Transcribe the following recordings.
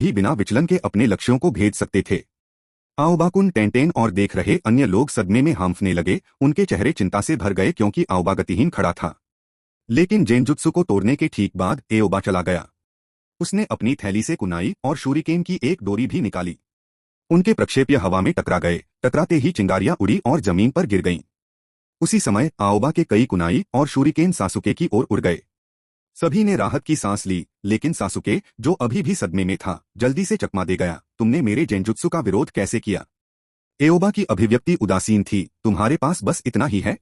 ही बिना विचलन के अपने लक्ष्यों को भेद सकते थे। आओबाकुन टेंटेन और देख रहे अन्य लोग सदमे में हांफने लगे। उनके चेहरे चिंता से भर गए क्योंकि आओबा गतिहीन खड़ा था। लेकिन जेनजुत्सु को तोड़ने के ठीक बाद एओबा चला गया। उसने अपनी थैली से कुनाई और शूरिकेन की एक डोरी भी निकाली। उनके प्रक्षेप्य हवा में टकरा गए। टकराते ही चिंगारियां उड़ी और जमीन पर गिर गईं। उसी समय आओबा के कई कुनाई और शूरिकेन सासुके की ओर उड़ गए। सभी ने राहत की सांस ली, लेकिन सासुके, जो अभी भी सदमे में था, जल्दी से चकमा दे गया। तुमने मेरे जेनजुत्सु का विरोध कैसे किया? एओबा की अभिव्यक्ति उदासीन थी। तुम्हारे पास बस इतना ही है?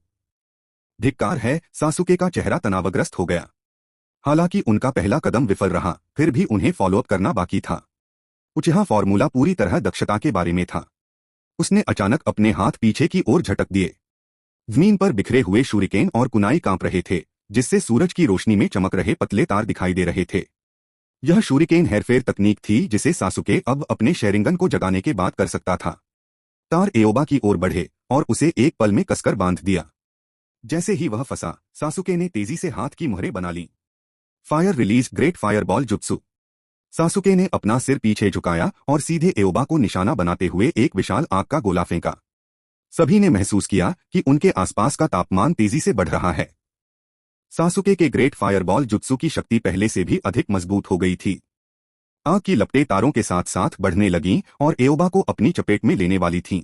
धिक्कार है। सासुके का चेहरा तनावग्रस्त हो गया। हालांकि उनका पहला कदम विफल रहा, फिर भी उन्हें फॉलोअप करना बाकी था। उचिहा फॉर्मूला पूरी तरह दक्षता के बारे में था। उसने अचानक अपने हाथ पीछे की ओर झटक दिए। जमीन पर बिखरे हुए शूरिकेन और कुनाई कांप रहे थे, जिससे सूरज की रोशनी में चमक रहे पतले तार दिखाई दे रहे थे। यह शूरिकेन हेरफेर तकनीक थी जिसे सासुके अब अपने शेरिंगन को जगाने के बाद कर सकता था। तार एओबा की ओर बढ़े और उसे एक पल में कसकर बांध दिया। जैसे ही वह फंसा, सासुके ने तेजी से हाथ की मुहरें बना ली। फायर रिलीज ग्रेट फायरबॉल जुत्सु। सासुके ने अपना सिर पीछे झुकाया और सीधे एओबा को निशाना बनाते हुए एक विशाल आग का गोला फेंका। सभी ने महसूस किया कि उनके आसपास का तापमान तेजी से बढ़ रहा है। सासुके के ग्रेट फायरबॉल जुत्सु की शक्ति पहले से भी अधिक मजबूत हो गई थी। आग की लपटें तारों के साथ साथ बढ़ने लगीं और एओबा को अपनी चपेट में लेने वाली थीं।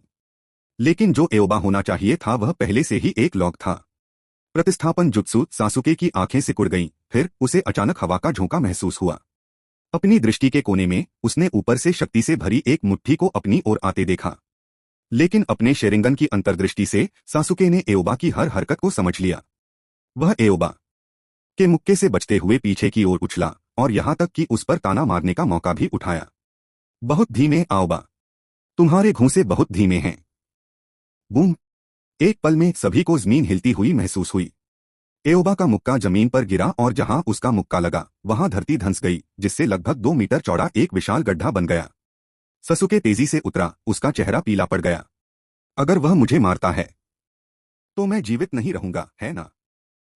लेकिन जो एओबा होना चाहिए था वह पहले से ही एक लॉग था। प्रतिस्थापन जुत्सु। सासुके की आंखें सिकुड़ गईं। फिर उसे अचानक हवा का झोंका महसूस हुआ। अपनी दृष्टि के कोने में उसने ऊपर से शक्ति से भरी एक मुट्ठी को अपनी ओर आते देखा। लेकिन अपने शेरिंगन की अंतर्दृष्टि से सासुके ने एओबा की हर हरकत को समझ लिया। वह एओबा के मुक्के से बचते हुए पीछे की ओर उछला और यहां तक कि उस पर ताना मारने का मौका भी उठाया। बहुत धीमे आओबा, तुम्हारे घूंसे बहुत धीमे हैं। बूम! एक पल में सभी को जमीन हिलती हुई महसूस हुई। एओबा का मुक्का जमीन पर गिरा और जहां उसका मुक्का लगा वहां धरती धंस गई, जिससे लगभग 2 मीटर चौड़ा एक विशाल गड्ढा बन गया। सासुके तेजी से उतरा। उसका चेहरा पीला पड़ गया। अगर वह मुझे मारता है तो मैं जीवित नहीं रहूंगा, है ना?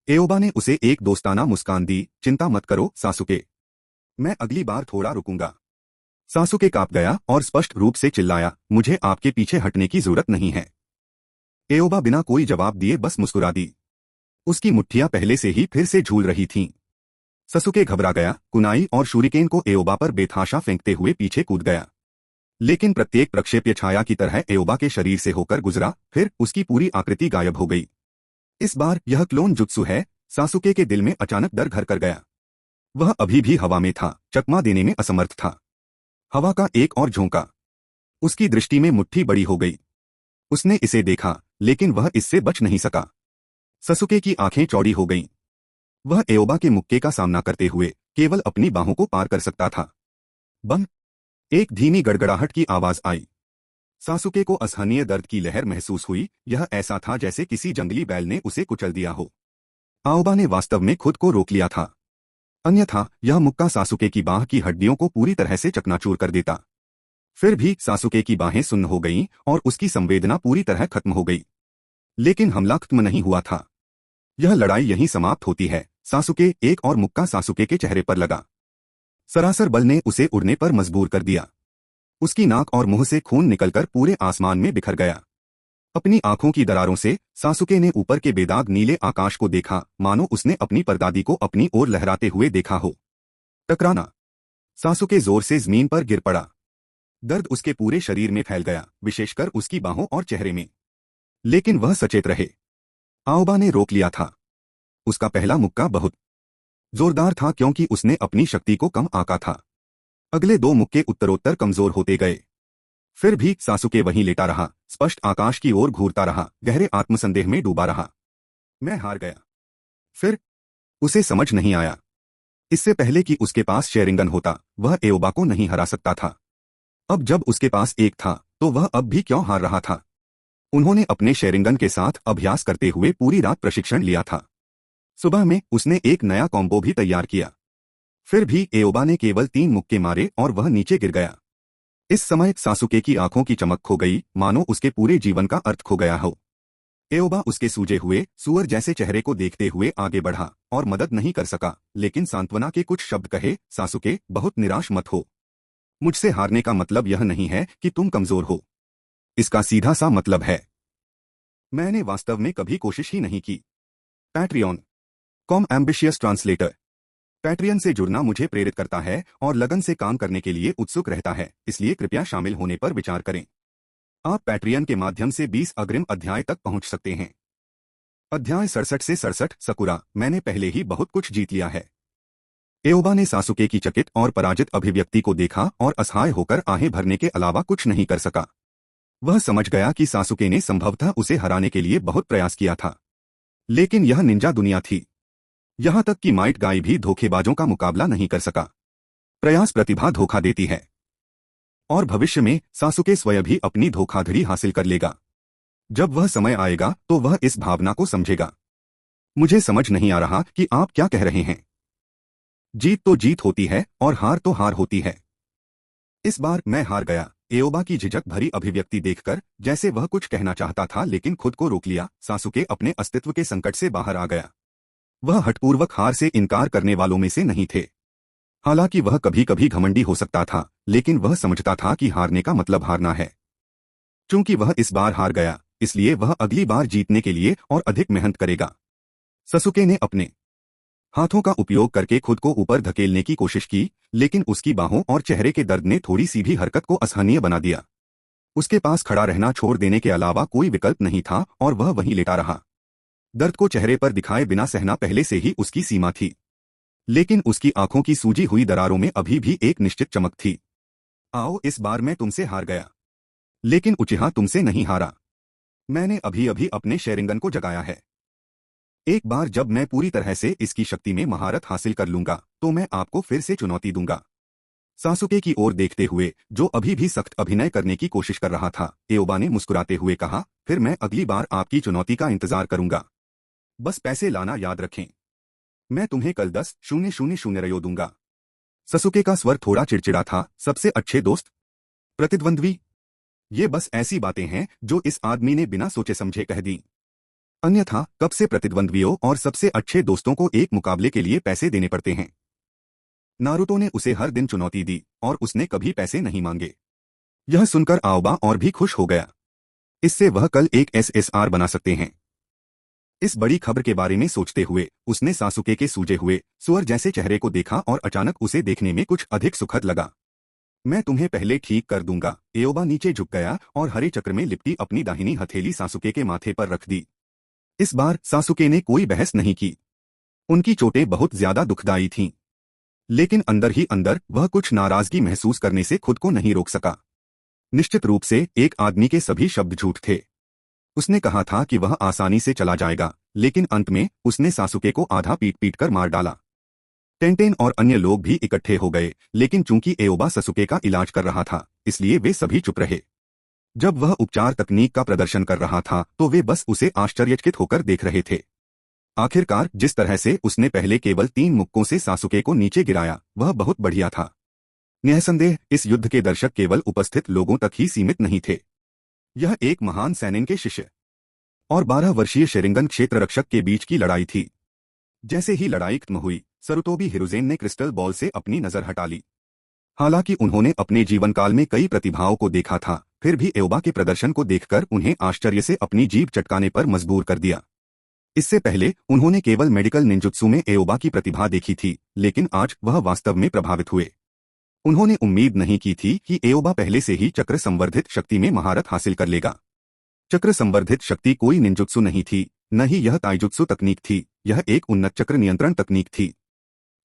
एओबा ने उसे एक दोस्ताना मुस्कान दी। चिंता मत करो सासुके, मैं अगली बार थोड़ा रुकूंगा। सासुके कांप गया और स्पष्ट रूप से चिल्लाया, मुझे आपके पीछे हटने की जरूरत नहीं है। एओबा बिना कोई जवाब दिए बस मुस्कुरा दी। उसकी मुट्ठियां पहले से ही फिर से झूल रही थीं। सासुके घबरा गया। कुनाई और शूरिकेन को एओबा पर बेतहाशा फेंकते हुए पीछे कूद गया। लेकिन प्रत्येक प्रक्षेप्य छाया की तरह एओबा के शरीर से होकर गुजरा। फिर उसकी पूरी आकृति गायब हो गई। इस बार यह क्लोन जुत्सु है। सासुके के दिल में अचानक डर घर कर गया। वह अभी भी हवा में था, चकमा देने में असमर्थ था। हवा का एक और झोंका। उसकी दृष्टि में मुट्ठी बड़ी हो गई। उसने इसे देखा, लेकिन वह इससे बच नहीं सका। सासुके की आंखें चौड़ी हो गईं। वह एओबा के मुक्के का सामना करते हुए केवल अपनी बाहों को पार कर सकता था। बम! एक धीमी गड़गड़ाहट की आवाज आई। सासुके को असहनीय दर्द की लहर महसूस हुई। यह ऐसा था जैसे किसी जंगली बैल ने उसे कुचल दिया हो। आओबा ने वास्तव में खुद को रोक लिया था, अन्यथा यह मुक्का सासुके की बाह की हड्डियों को पूरी तरह से चकनाचूर कर देता। फिर भी सासुके की बाहें सुन्न हो गईं और उसकी संवेदना पूरी तरह खत्म हो गई। लेकिन हमला खत्म नहीं हुआ था। यह लड़ाई यहीं समाप्त होती है। सासुके! एक और मुक्का सासुके के चेहरे पर लगा। सरासर बल ने उसे उड़ने पर मजबूर कर दिया। उसकी नाक और मुंह से खून निकलकर पूरे आसमान में बिखर गया। अपनी आंखों की दरारों से सासुके ने ऊपर के बेदाग नीले आकाश को देखा, मानो उसने अपनी परदादी को अपनी ओर लहराते हुए देखा हो। टकराना! सासुके जोर से जमीन पर गिर पड़ा। दर्द उसके पूरे शरीर में फैल गया, विशेषकर उसकी बाहों और चेहरे में। लेकिन वह सचेत रहे। आओबा ने रोक लिया था। उसका पहला मुक्का बहुत जोरदार था क्योंकि उसने अपनी शक्ति को कम आंका था। अगले 2 मुक्के उत्तरोत्तर कमजोर होते गए। फिर भी सासुके वहीं लेटा रहा, स्पष्ट आकाश की ओर घूरता रहा, गहरे आत्मसंदेह में डूबा रहा। मैं हार गया। फिर उसे समझ नहीं आया। इससे पहले कि उसके पास शेरिंगन होता, वह एओबा को नहीं हरा सकता था। अब जब उसके पास एक था, तो वह अब भी क्यों हार रहा था? उन्होंने अपने शेरिंगन के साथ अभ्यास करते हुए पूरी रात प्रशिक्षण लिया था। सुबह में उसने एक नया कॉम्बो भी तैयार किया। फिर भी एओबा ने केवल 3 मुक्के मारे और वह नीचे गिर गया। इस समय सासुके की आंखों की चमक खो गई, मानो उसके पूरे जीवन का अर्थ खो गया हो। एओबा उसके सूजे हुए सूअर जैसे चेहरे को देखते हुए आगे बढ़ा और मदद नहीं कर सका, लेकिन सांत्वना के कुछ शब्द कहे। सासुके, बहुत निराश मत हो। मुझसे हारने का मतलब यह नहीं है कि तुम कमजोर हो। इसका सीधा सा मतलब है मैंने वास्तव में कभी कोशिश ही नहीं की। Patreon com ambitious translator. Patreon से जुड़ना मुझे प्रेरित करता है और लगन से काम करने के लिए उत्सुक रहता है, इसलिए कृपया शामिल होने पर विचार करें। आप पैट्रियन के माध्यम से 20 अग्रिम अध्याय तक पहुंच सकते हैं। अध्याय 67 से 67 सकुरा, मैंने पहले ही बहुत कुछ जीत लिया है। एओबा ने सासुके की चकित और पराजित अभिव्यक्ति को देखा और असहाय होकर आहें भरने के अलावा कुछ नहीं कर सका। वह समझ गया कि सासुके ने संभवतः उसे हराने के लिए बहुत प्रयास किया था, लेकिन यह निंजा दुनिया थी। यहां तक कि माइट गाय भी धोखेबाजों का मुकाबला नहीं कर सका। प्रयास प्रतिभा धोखा देती है, और भविष्य में सासुके स्वयं भी अपनी धोखाधड़ी हासिल कर लेगा। जब वह समय आएगा तो वह इस भावना को समझेगा। मुझे समझ नहीं आ रहा कि आप क्या कह रहे हैं। जीत तो जीत होती है और हार तो हार होती है। इस बार मैं हार गया। एओबा की झिझक भरी अभिव्यक्ति देखकर जैसे वह कुछ कहना चाहता था लेकिन खुद को रोक लिया। सासुके अपने अस्तित्व के संकट से बाहर आ गया। वह हठपूर्वक हार से इनकार करने वालों में से नहीं थे। हालांकि वह कभी कभी घमंडी हो सकता था, लेकिन वह समझता था कि हारने का मतलब हारना है। चूंकि वह इस बार हार गया, इसलिए वह अगली बार जीतने के लिए और अधिक मेहनत करेगा। सासुके ने अपने हाथों का उपयोग करके खुद को ऊपर धकेलने की कोशिश की, लेकिन उसकी बाहों और चेहरे के दर्द ने थोड़ी सी भी हरकत को असहनीय बना दिया। उसके पास खड़ा रहना छोड़ देने के अलावा कोई विकल्प नहीं था और वह वहीं लेटा रहा। दर्द को चेहरे पर दिखाए बिना सहना पहले से ही उसकी सीमा थी, लेकिन उसकी आंखों की सूजी हुई दरारों में अभी भी एक निश्चित चमक थी। आओ, इस बार मैं तुमसे हार गया, लेकिन उचिहा तुमसे नहीं हारा। मैंने अभी अभी अपने शेरिंगन को जगाया है। एक बार जब मैं पूरी तरह से इसकी शक्ति में महारत हासिल कर लूंगा तो मैं आपको फिर से चुनौती दूंगा। सासुके की ओर देखते हुए, जो अभी भी सख्त अभिनय करने की कोशिश कर रहा था, एओबा ने मुस्कुराते हुए कहा, फिर मैं अगली बार आपकी चुनौती का इंतजार करूंगा। बस पैसे लाना याद रखें। मैं तुम्हें कल 10,000 रयो दूंगा। सासुके का स्वर थोड़ा चिड़चिड़ा था। सबसे अच्छे दोस्त? प्रतिद्वंद्वी? ये बस ऐसी बातें हैं जो इस आदमी ने बिना सोचे समझे कह दी। अन्यथा कब से प्रतिद्वंद्वियों और सबसे अच्छे दोस्तों को एक मुकाबले के लिए पैसे देने पड़ते हैं। नारुतो ने उसे हर दिन चुनौती दी और उसने कभी पैसे नहीं मांगे। यह सुनकर आओबा और भी खुश हो गया। इससे वह कल एक एसएसआर बना सकते हैं। इस बड़ी खबर के बारे में सोचते हुए उसने सासुके के सूजे हुए सुअर जैसे चेहरे को देखा और अचानक उसे देखने में कुछ अधिक सुखद लगा। मैं तुम्हें पहले ठीक कर दूंगा। एओबा नीचे झुक गया और हरे चक्र में लिपटी अपनी दाहिनी हथेली सासुके के माथे पर रख दी। इस बार सासुके ने कोई बहस नहीं की। उनकी चोटें बहुत ज्यादा दुखदायी थीं, लेकिन अंदर ही अंदर वह कुछ नाराजगी महसूस करने से खुद को नहीं रोक सका। निश्चित रूप से एक आदमी के सभी शब्द झूठ थे। उसने कहा था कि वह आसानी से चला जाएगा, लेकिन अंत में उसने सासुके को आधा पीट पीट कर मार डाला। टेंटेन और अन्य लोग भी इकट्ठे हो गए, लेकिन चूंकि एओबा सासुके का इलाज कर रहा था, इसलिए वे सभी चुप रहे। जब वह उपचार तकनीक का प्रदर्शन कर रहा था तो वे बस उसे आश्चर्यचकित होकर देख रहे थे। आखिरकार जिस तरह से उसने पहले केवल 3 मुक्कों से सासुके को नीचे गिराया, वह बहुत बढ़िया था। निःसंदेह इस युद्ध के दर्शक केवल उपस्थित लोगों तक ही सीमित नहीं थे। यह एक महान सैनिक के शिष्य और 12 वर्षीय शेरिंगन क्षेत्र रक्षक के बीच की लड़ाई थी। जैसे ही लड़ाई खत्म हुई, सरुतोबी हिरुजेन ने क्रिस्टल बॉल से अपनी नजर हटा ली। हालांकि उन्होंने अपने जीवन काल में कई प्रतिभाओं को देखा था, फिर भी एओबा के प्रदर्शन को देखकर उन्हें आश्चर्य से अपनी जीभ चटकाने पर मजबूर कर दिया। इससे पहले उन्होंने केवल मेडिकल निंजुत्सु में एओबा की प्रतिभा देखी थी, लेकिन आज वह वास्तव में प्रभावित हुए। उन्होंने उम्मीद नहीं की थी कि एओबा पहले से ही चक्र संवर्धित शक्ति में महारत हासिल कर लेगा। चक्र संवर्धित शक्ति कोई निंजुत्सु नहीं थी, न ही यह ताइजुत्सु तकनीक थी, यह एक उन्नत चक्र नियंत्रण तकनीक थी।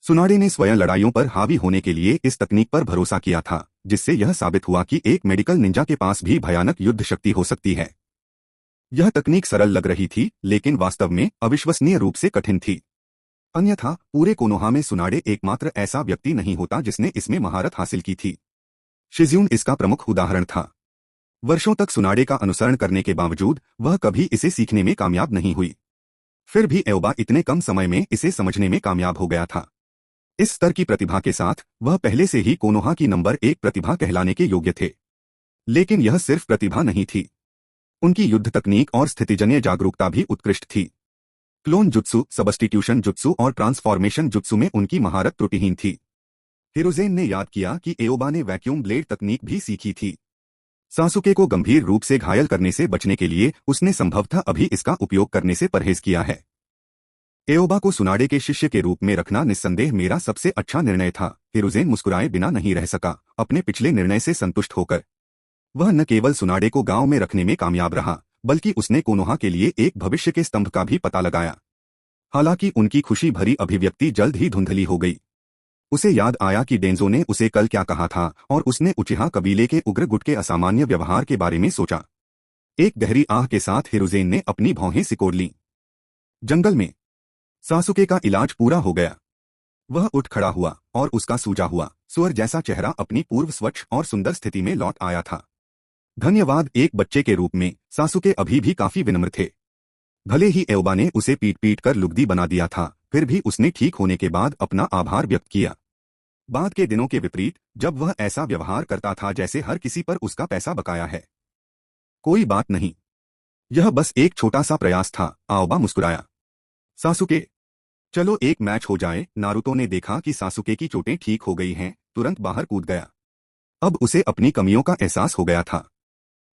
सुनाडे ने स्वयं लड़ाइयों पर हावी होने के लिए इस तकनीक पर भरोसा किया था, जिससे यह साबित हुआ कि एक मेडिकल निंजा के पास भी भयानक युद्ध शक्ति हो सकती है। यह तकनीक सरल लग रही थी, लेकिन वास्तव में अविश्वसनीय रूप से कठिन थी। अन्यथा पूरे कोनोहा में सुनाडे एकमात्र ऐसा व्यक्ति नहीं होता जिसने इसमें महारत हासिल की थी। शिजुन इसका प्रमुख उदाहरण था। वर्षों तक सुनाडे का अनुसरण करने के बावजूद वह कभी इसे सीखने में कामयाब नहीं हुई। फिर भी एओबा इतने कम समय में इसे समझने में कामयाब हो गया था। इस स्तर की प्रतिभा के साथ वह पहले से ही कोनोहा की नंबर 1 प्रतिभा कहलाने के योग्य थे। लेकिन यह सिर्फ प्रतिभा नहीं थी, उनकी युद्ध तकनीक और स्थितिजन्य जागरूकता भी उत्कृष्ट थी। क्लोन जुत्सु, सबस्टिट्यूशन जुत्सु और ट्रांसफॉर्मेशन जुत्सु में उनकी महारत त्रुटिहीन थी। हिरुज़ेन ने याद किया कि एओबा ने वैक्यूम ब्लेड तकनीक भी सीखी थी। सासुके को गंभीर रूप से घायल करने से बचने के लिए उसने संभवतः अभी इसका उपयोग करने से परहेज किया है। एओबा को सुनाडे के शिष्य के रूप में रखना निस्संदेह मेरा सबसे अच्छा निर्णय था। हिरुज़ेन मुस्कुराए बिना नहीं रह सका, अपने पिछले निर्णय से संतुष्ट होकर। वह न केवल सुनाडे को गांव में रखने में कामयाब रहा, बल्कि उसने कोनोहा के लिए एक भविष्य के स्तंभ का भी पता लगाया। हालांकि उनकी खुशी भरी अभिव्यक्ति जल्द ही धुंधली हो गई। उसे याद आया कि डेंजो ने उसे कल क्या कहा था, और उसने उचिहा कबीले के उग्र गुट के असामान्य व्यवहार के बारे में सोचा। एक गहरी आह के साथ हिरुज़ेन ने अपनी भौहें सिकोड़ लीं। जंगल में सासुके का इलाज पूरा हो गया। वह उठ खड़ा हुआ और उसका सूजा हुआ सुअर जैसा चेहरा अपनी पूर्व स्वच्छ और सुंदर स्थिति में लौट आया था। धन्यवाद। एक बच्चे के रूप में सासुके अभी भी काफी विनम्र थे। भले ही एओबा ने उसे पीट पीट कर लुगदी बना दिया था, फिर भी उसने ठीक होने के बाद अपना आभार व्यक्त किया। बाद के दिनों के विपरीत, जब वह ऐसा व्यवहार करता था जैसे हर किसी पर उसका पैसा बकाया है। कोई बात नहीं, यह बस एक छोटा सा प्रयास था। आओबा मुस्कुराया। सासुके, चलो एक मैच हो जाए। नारुतो ने देखा कि सासुके की चोटें ठीक हो गई हैं, तुरंत बाहर कूद गया। अब उसे अपनी कमियों का एहसास हो गया था।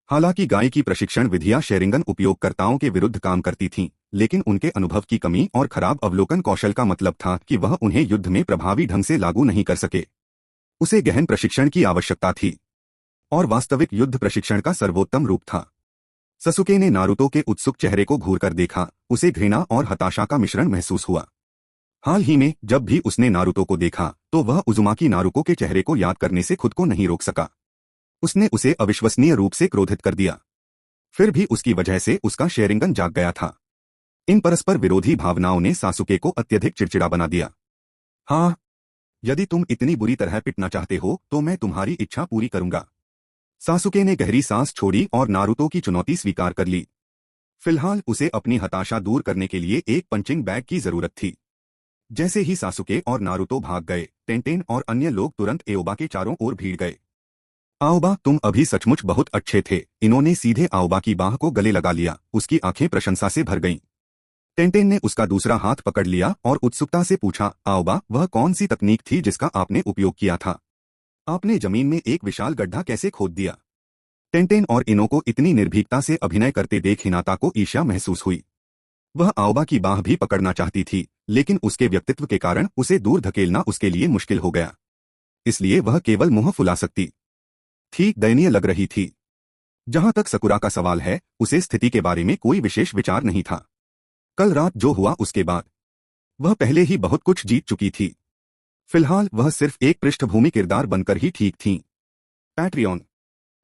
हालांकि गाय की प्रशिक्षण विधियां शेरिंगन उपयोगकर्ताओं के विरुद्ध काम करती थीं, लेकिन उनके अनुभव की कमी और खराब अवलोकन कौशल का मतलब था कि वह उन्हें युद्ध में प्रभावी ढंग से लागू नहीं कर सके। उसे गहन प्रशिक्षण की आवश्यकता थी, और वास्तविक युद्ध प्रशिक्षण का सर्वोत्तम रूप था। ससुके ने नारुतो के उत्सुक चेहरे को घूरकर देखा। उसे घृणा और हताशा का मिश्रण महसूस हुआ। हाल ही में जब भी उसने नारुतो को देखा, तो वह उजुमाकी नारुतो के चेहरे को याद करने से खुद को नहीं रोक सका। उसने उसे अविश्वसनीय रूप से क्रोधित कर दिया। फिर भी उसकी वजह से उसका शेरिंगन जाग गया था। इन परस्पर विरोधी भावनाओं ने सासुके को अत्यधिक चिड़चिड़ा बना दिया। हाँ, यदि तुम इतनी बुरी तरह पिटना चाहते हो तो मैं तुम्हारी इच्छा पूरी करूंगा। सासुके ने गहरी सांस छोड़ी और नारुतो की चुनौती स्वीकार कर ली। फिलहाल उसे अपनी हताशा दूर करने के लिए एक पंचिंग बैग की जरूरत थी। जैसे ही सासुके और नारुतो भाग गए, टेंटेन और अन्य लोग तुरंत एओबा के चारों ओर भीड़ गए। आओबा, तुम अभी सचमुच बहुत अच्छे थे। इन्होंने सीधे आओबा की बाह को गले लगा लिया। उसकी आंखें प्रशंसा से भर गईं। टेंटेन ने उसका दूसरा हाथ पकड़ लिया और उत्सुकता से पूछा, आओबा, वह कौन सी तकनीक थी जिसका आपने उपयोग किया था? आपने जमीन में एक विशाल गड्ढा कैसे खोद दिया? टेंटेन और इनो को इतनी निर्भीकता से अभिनय करते देख हिनाता को ईर्ष्या महसूस हुई। वह आओबा की बाह भी पकड़ना चाहती थी, लेकिन उसके व्यक्तित्व के कारण उसे दूर धकेलना उसके लिए मुश्किल हो गया। इसलिए वह केवल मुंह फुला सकती थी। दयनीय लग रही थी। जहां तक सकुरा का सवाल है, उसे स्थिति के बारे में कोई विशेष विचार नहीं था। कल रात जो हुआ उसके बाद वह पहले ही बहुत कुछ जीत चुकी थी। फिलहाल वह सिर्फ एक पृष्ठभूमि किरदार बनकर ही ठीक थीं। Patreon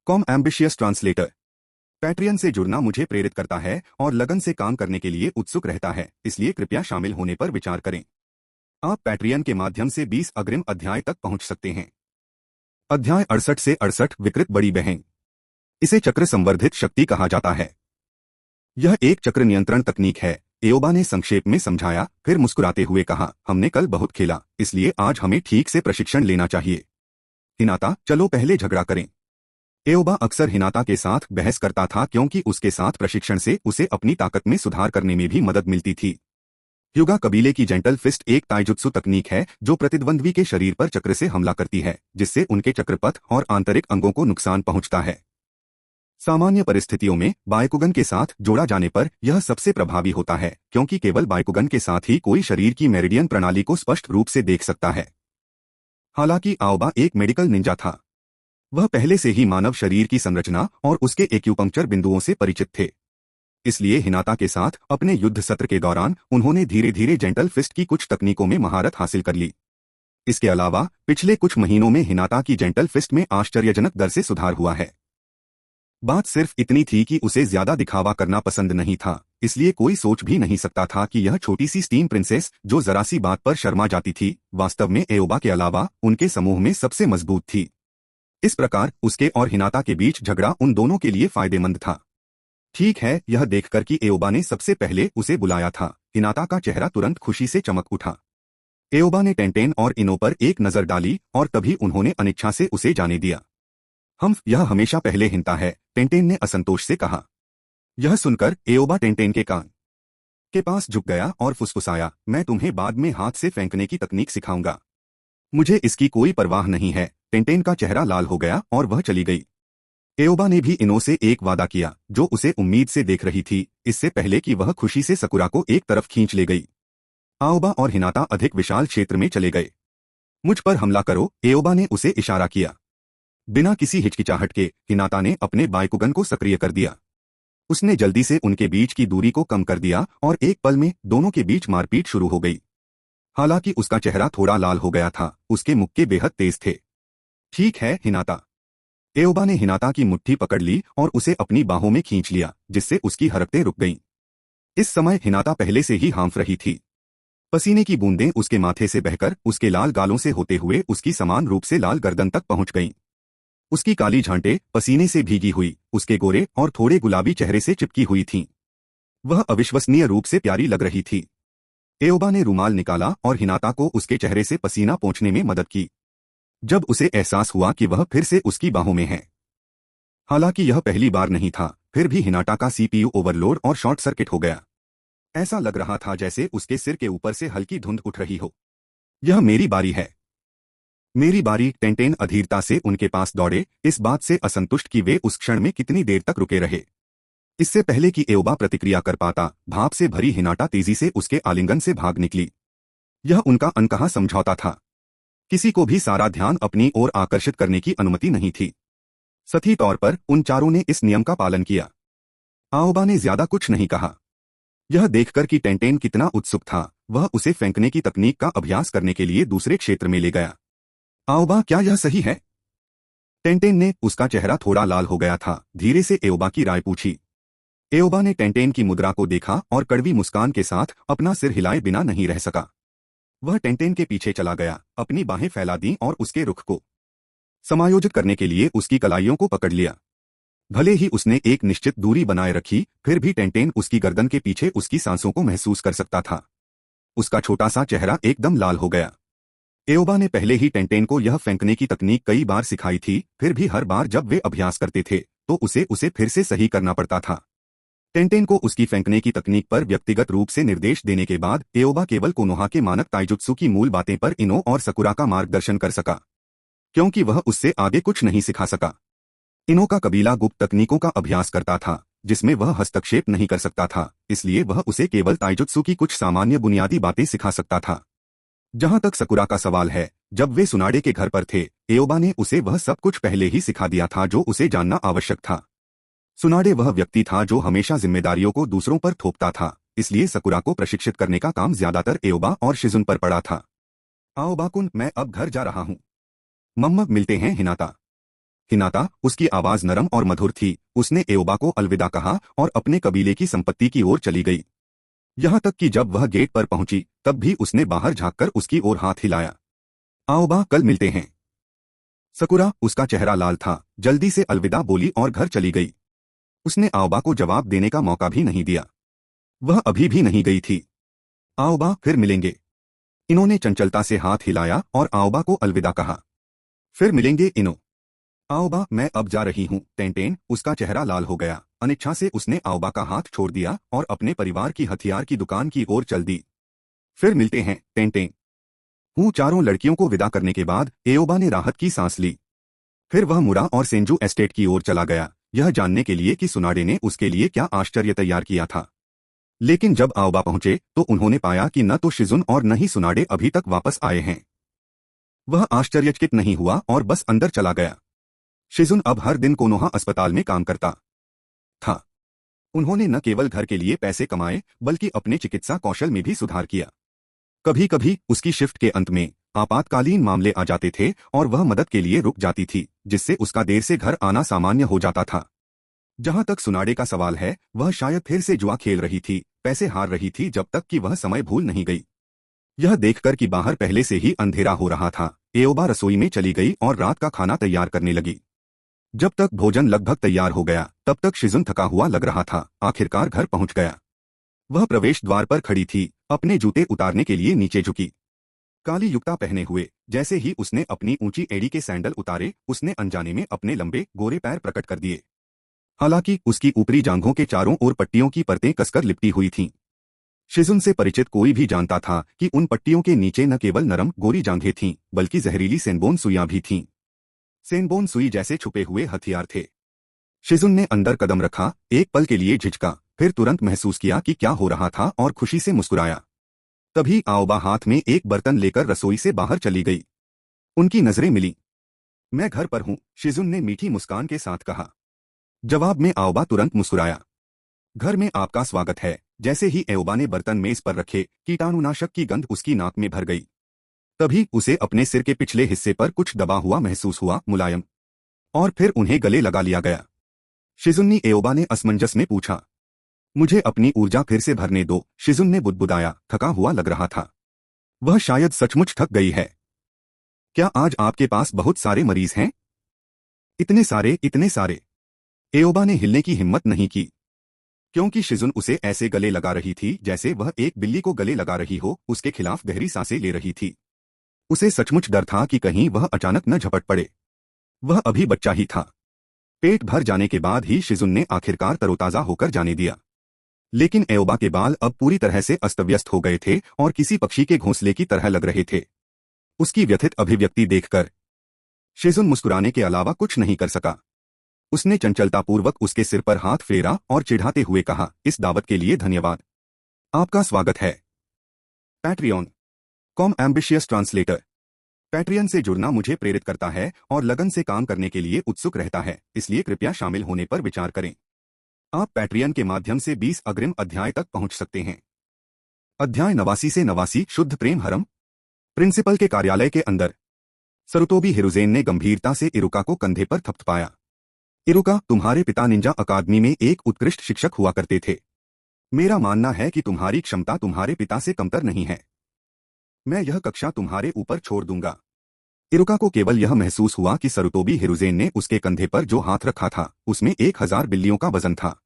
com ambitious translator. Patreon से जुड़ना मुझे प्रेरित करता है और लगन से काम करने के लिए उत्सुक रहता है, इसलिए कृपया शामिल होने पर विचार करें। आप पैट्रियन के माध्यम से 20 अग्रिम अध्याय तक पहुंच सकते हैं। अध्याय 68 से 68 विकृत बड़ी बहन। इसे चक्र संवर्धित शक्ति कहा जाता है। यह एक चक्र नियंत्रण तकनीक है, एओबा ने संक्षेप में समझाया, फिर मुस्कुराते हुए कहा, हमने कल बहुत खेला, इसलिए आज हमें ठीक से प्रशिक्षण लेना चाहिए। हिनाता, चलो पहले झगड़ा करें। एओबा अक्सर हिनाता के साथ बहस करता था क्योंकि उसके साथ प्रशिक्षण से उसे अपनी ताकत में सुधार करने में भी मदद मिलती थी। युगा कबीले की जेंटल फिस्ट एक ताइजुत्सु तकनीक है जो प्रतिद्वंद्वी के शरीर पर चक्र से हमला करती है, जिससे उनके चक्रपथ और आंतरिक अंगों को नुकसान पहुंचता है। सामान्य परिस्थितियों में बायकुगन के साथ जोड़ा जाने पर यह सबसे प्रभावी होता है, क्योंकि केवल बायकुगन के साथ ही कोई शरीर की मेरिडियन प्रणाली को स्पष्ट रूप से देख सकता है। हालांकि आओबा एक मेडिकल निंजा था। वह पहले से ही मानव शरीर की संरचना और उसके एक्यूपंक्चर बिंदुओं से परिचित थे। इसलिए हिनाता के साथ अपने युद्ध सत्र के दौरान उन्होंने धीरे धीरे जेंटल फिस्ट की कुछ तकनीकों में महारत हासिल कर ली। इसके अलावा पिछले कुछ महीनों में हिनाता की जेंटल फिस्ट में आश्चर्यजनक दर से सुधार हुआ है। बात सिर्फ इतनी थी कि उसे ज्यादा दिखावा करना पसंद नहीं था, इसलिए कोई सोच भी नहीं सकता था कि यह छोटी सी स्टीम प्रिंसेस जो जरा सी बात पर शर्मा जाती थी, वास्तव में एओबा के अलावा उनके समूह में सबसे मजबूत थी। इस प्रकार उसके और हिनाता के बीच झगड़ा उन दोनों के लिए फायदेमंद था। ठीक है, यह देखकर कि एओबा ने सबसे पहले उसे बुलाया था, हिनाता का चेहरा तुरंत खुशी से चमक उठा। एओबा ने टेंटेन और इनो पर एक नजर डाली और तभी उन्होंने अनिच्छा से उसे जाने दिया। यह हमेशा पहले हिनता है, टेंटेन ने असंतोष से कहा। यह सुनकर एओबा टेंटेन के कान के पास झुक गया और फुसफुसाया, मैं तुम्हें बाद में हाथ से फेंकने की तकनीक सिखाऊंगा। मुझे इसकी कोई परवाह नहीं है। टेंटेन का चेहरा लाल हो गया और वह चली गई। एओबा ने भी इनो से एक वादा किया जो उसे उम्मीद से देख रही थी, इससे पहले कि वह खुशी से सकुरा को एक तरफ खींच ले गई। आओबा और हिनाता अधिक विशाल क्षेत्र में चले गए। मुझ पर हमला करो, एओबा ने उसे इशारा किया। बिना किसी हिचकिचाहट के हिनाता ने अपने बाइकुगन को सक्रिय कर दिया। उसने जल्दी से उनके बीच की दूरी को कम कर दिया और एक पल में दोनों के बीच मारपीट शुरू हो गई। हालांकि उसका चेहरा थोड़ा लाल हो गया था, उसके मुक्के बेहद तेज थे। ठीक है हिनाता। एओबा ने हिनाता की मुट्ठी पकड़ ली और उसे अपनी बाहों में खींच लिया, जिससे उसकी हरकतें रुक गईं। इस समय हिनाता पहले से ही हाँफ रही थी। पसीने की बूंदें उसके माथे से बहकर उसके लाल गालों से होते हुए उसकी समान रूप से लाल गर्दन तक पहुंच गईं। उसकी काली झांटें पसीने से भीगी हुई उसके गोरे और थोड़े गुलाबी चेहरे से चिपकी हुई थीं। वह अविश्वसनीय रूप से प्यारी लग रही थी। एओबा ने रुमाल निकाला और हिनाता को उसके चेहरे से पसीना पोंछने में मदद की। जब उसे एहसास हुआ कि वह फिर से उसकी बाहों में है। हालांकि यह पहली बार नहीं था, फिर भी हिनाटा का सीपीयू ओवरलोड और शॉर्ट सर्किट हो गया। ऐसा लग रहा था जैसे उसके सिर के ऊपर से हल्की धुंध उठ रही हो। यह मेरी बारी है। मेरी बारी। टेंटेन अधीरता से उनके पास दौड़े, इस बात से असंतुष्ट कि वे उस क्षण में कितनी देर तक रुके रहे। इससे पहले कि एओबा प्रतिक्रिया कर पाता, भाप से भरी हिनाटा तेजी से उसके आलिंगन से भाग निकली। यह उनका अनकहा समझौता था। किसी को भी सारा ध्यान अपनी ओर आकर्षित करने की अनुमति नहीं थी। सही तौर पर उन चारों ने इस नियम का पालन किया। आओबा ने ज्यादा कुछ नहीं कहा। यह देखकर कि टेंटेन कितना उत्सुक था, वह उसे फेंकने की तकनीक का अभ्यास करने के लिए दूसरे क्षेत्र में ले गया। आओबा, क्या यह सही है? टेंटेन ने, उसका चेहरा थोड़ा लाल हो गया था, धीरे से एओबा की राय पूछी। एओबा ने टेंटेन की मुद्रा को देखा और कड़वी मुस्कान के साथ अपना सिर हिलाए बिना नहीं रह सका। वह टेंटेन के पीछे चला गया, अपनी बाहें फैला दी और उसके रुख को समायोजित करने के लिए उसकी कलाइयों को पकड़ लिया। भले ही उसने एक निश्चित दूरी बनाए रखी, फिर भी टेंटेन उसकी गर्दन के पीछे उसकी सांसों को महसूस कर सकता था। उसका छोटा सा चेहरा एकदम लाल हो गया। एओबा ने पहले ही टेंटेन को यह फेंकने की तकनीक कई बार सिखाई थी, फिर भी हर बार जब वे अभ्यास करते थे तो उसे फिर से सही करना पड़ता था। टेंटेन को उसकी फेंकने की तकनीक पर व्यक्तिगत रूप से निर्देश देने के बाद एओबा केवल कोनोहा के मानक ताइजुत्सु की मूल बातें पर इनो और सकुरा का मार्गदर्शन कर सका, क्योंकि वह उससे आगे कुछ नहीं सिखा सका। इनो का कबीला गुप्त तकनीकों का अभ्यास करता था, जिसमें वह हस्तक्षेप नहीं कर सकता था, इसलिए वह उसे केवल ताइजुत्सु की कुछ सामान्य बुनियादी बातें सिखा सकता था। जहां तक सकुरा का सवाल है, जब वे सुनाडे के घर पर थे, एओबा ने उसे वह सब कुछ पहले ही सिखा दिया था जो उसे जानना आवश्यक था। सुनाडे वह व्यक्ति था जो हमेशा जिम्मेदारियों को दूसरों पर थोपता था, इसलिए सकुरा को प्रशिक्षित करने का काम ज्यादातर एओबा और शिजुन पर पड़ा था। आओबा-कुन, मैं अब घर जा रहा हूं। मम्मा, मिलते हैं हिनाता। हिनाता, उसकी आवाज नरम और मधुर थी, उसने एओबा को अलविदा कहा और अपने कबीले की संपत्ति की ओर चली गई। यहां तक कि जब वह गेट पर पहुंची, तब भी उसने बाहर झांककर उसकी ओर हाथ हिलाया। आओबा, कल मिलते हैं। सकुरा, उसका चेहरा लाल था, जल्दी से अलविदा बोली और घर चली गई। उसने आओबा को जवाब देने का मौका भी नहीं दिया। वह अभी भी नहीं गई थी। आओबा, फिर मिलेंगे। इन्होंने चंचलता से हाथ हिलाया और आओबा को अलविदा कहा। फिर मिलेंगे इनो। आओबा, मैं अब जा रही हूँ। टेंटेन, उसका चेहरा लाल हो गया। अनिच्छा से उसने आओबा का हाथ छोड़ दिया और अपने परिवार की हथियार की दुकान की ओर चल दी। फिर मिलते हैं, टेंटेन। चारों लड़कियों को विदा करने के बाद एओबा ने राहत की सांस ली। फिर वह मुरा और सेंजू एस्टेट की ओर चला गया, यह जानने के लिए कि सुनाडे ने उसके लिए क्या आश्चर्य तैयार किया था। लेकिन जब आओबा पहुंचे तो उन्होंने पाया कि न तो शिजुन और न ही सुनाडे अभी तक वापस आए हैं। वह आश्चर्यचकित नहीं हुआ और बस अंदर चला गया। शिजुन अब हर दिन कोनोहा अस्पताल में काम करता था। उन्होंने न केवल घर के लिए पैसे कमाए, बल्कि अपने चिकित्सा कौशल में भी सुधार किया। कभी कभी उसकी शिफ्ट के अंत में आपातकालीन मामले आ जाते थे और वह मदद के लिए रुक जाती थी, जिससे उसका देर से घर आना सामान्य हो जाता था। जहां तक सुनाडे का सवाल है, वह शायद फिर से जुआ खेल रही थी, पैसे हार रही थी जब तक कि वह समय भूल नहीं गई। यह देखकर कि बाहर पहले से ही अंधेरा हो रहा था, एओबा रसोई में चली गई और रात का खाना तैयार करने लगी। जब तक भोजन लगभग तैयार हो गया, तब तक शिजुन थका हुआ लग रहा था। आखिरकार घर पहुंच गया। वह प्रवेश द्वार पर खड़ी थी, अपने जूते उतारने के लिए नीचे झुकी, काली युक्ता पहने हुए। जैसे ही उसने अपनी ऊंची एड़ी के सैंडल उतारे, उसने अनजाने में अपने लंबे गोरे पैर प्रकट कर दिए। हालांकि उसकी ऊपरी जांघों के चारों ओर पट्टियों की परतें कसकर लिपटी हुई थीं। शिजुन से परिचित कोई भी जानता था कि उन पट्टियों के नीचे न केवल नरम गोरी जांघें थीं, बल्कि जहरीली सेनबोन सुइयां भी थीं। सेनबोन सुई जैसे छुपे हुए हथियार थे। शिजुन ने अंदर कदम रखा, एक पल के लिए झिझका, फिर तुरंत महसूस किया कि क्या हो रहा था और खुशी से मुस्कुराया। तभी आओबा हाथ में एक बर्तन लेकर रसोई से बाहर चली गई। उनकी नजरें मिली। मैं घर पर हूं, शिजुन ने मीठी मुस्कान के साथ कहा। जवाब में आओबा तुरंत मुस्कुराया। घर में आपका स्वागत है। जैसे ही एओबा ने बर्तन मेज पर रखे, कीटाणुनाशक की गंध उसकी नाक में भर गई। तभी उसे अपने सिर के पिछले हिस्से पर कुछ दबा हुआ महसूस हुआ, मुलायम। और फिर उन्हें गले लगा लिया गया। शिजुन एओबा ने असमंजस में पूछा। मुझे अपनी ऊर्जा फिर से भरने दो, शिजुन ने बुदबुदाया, थका हुआ लग रहा था। वह शायद सचमुच थक गई है। क्या आज आपके पास बहुत सारे मरीज हैं? इतने सारे, इतने सारे। एओबा ने हिलने की हिम्मत नहीं की, क्योंकि शिजुन उसे ऐसे गले लगा रही थी जैसे वह एक बिल्ली को गले लगा रही हो, उसके खिलाफ गहरी सांसें ले रही थी। उसे सचमुच डर था कि कहीं वह अचानक न झपट पड़े। वह अभी बच्चा ही था। पेट भर जाने के बाद ही शिजुन ने आखिरकार तरोताजा होकर जाने दिया। लेकिन एओबा के बाल अब पूरी तरह से अस्तव्यस्त हो गए थे और किसी पक्षी के घोंसले की तरह लग रहे थे। उसकी व्यथित अभिव्यक्ति देखकर शिजुन मुस्कुराने के अलावा कुछ नहीं कर सका। उसने चंचलतापूर्वक उसके सिर पर हाथ फेरा और चिढ़ाते हुए कहा, इस दावत के लिए धन्यवाद। आपका स्वागत है। Patreon com ambitious translator. Patreon से जुड़ना मुझे प्रेरित करता है और लगन से काम करने के लिए उत्सुक रहता है, इसलिए कृपया शामिल होने पर विचार करें। आप पैट्रियन के माध्यम से 20 अग्रिम अध्याय तक पहुंच सकते हैं। अध्याय 89 से 89, शुद्ध प्रेम हरम। प्रिंसिपल के कार्यालय के अंदर सरुतोबी हिरुजेन ने गंभीरता से इरुका को कंधे पर थपथपाया। इरुका, तुम्हारे पिता निंजा अकादमी में एक उत्कृष्ट शिक्षक हुआ करते थे। मेरा मानना है कि तुम्हारी क्षमता तुम्हारे पिता से कमतर नहीं है। मैं यह कक्षा तुम्हारे ऊपर छोड़ दूंगा। इरुका को केवल यह महसूस हुआ कि सरुतोबी हिरुजेन ने उसके कंधे पर जो हाथ रखा था उसमें 1000 बिल्लियों का वजन था।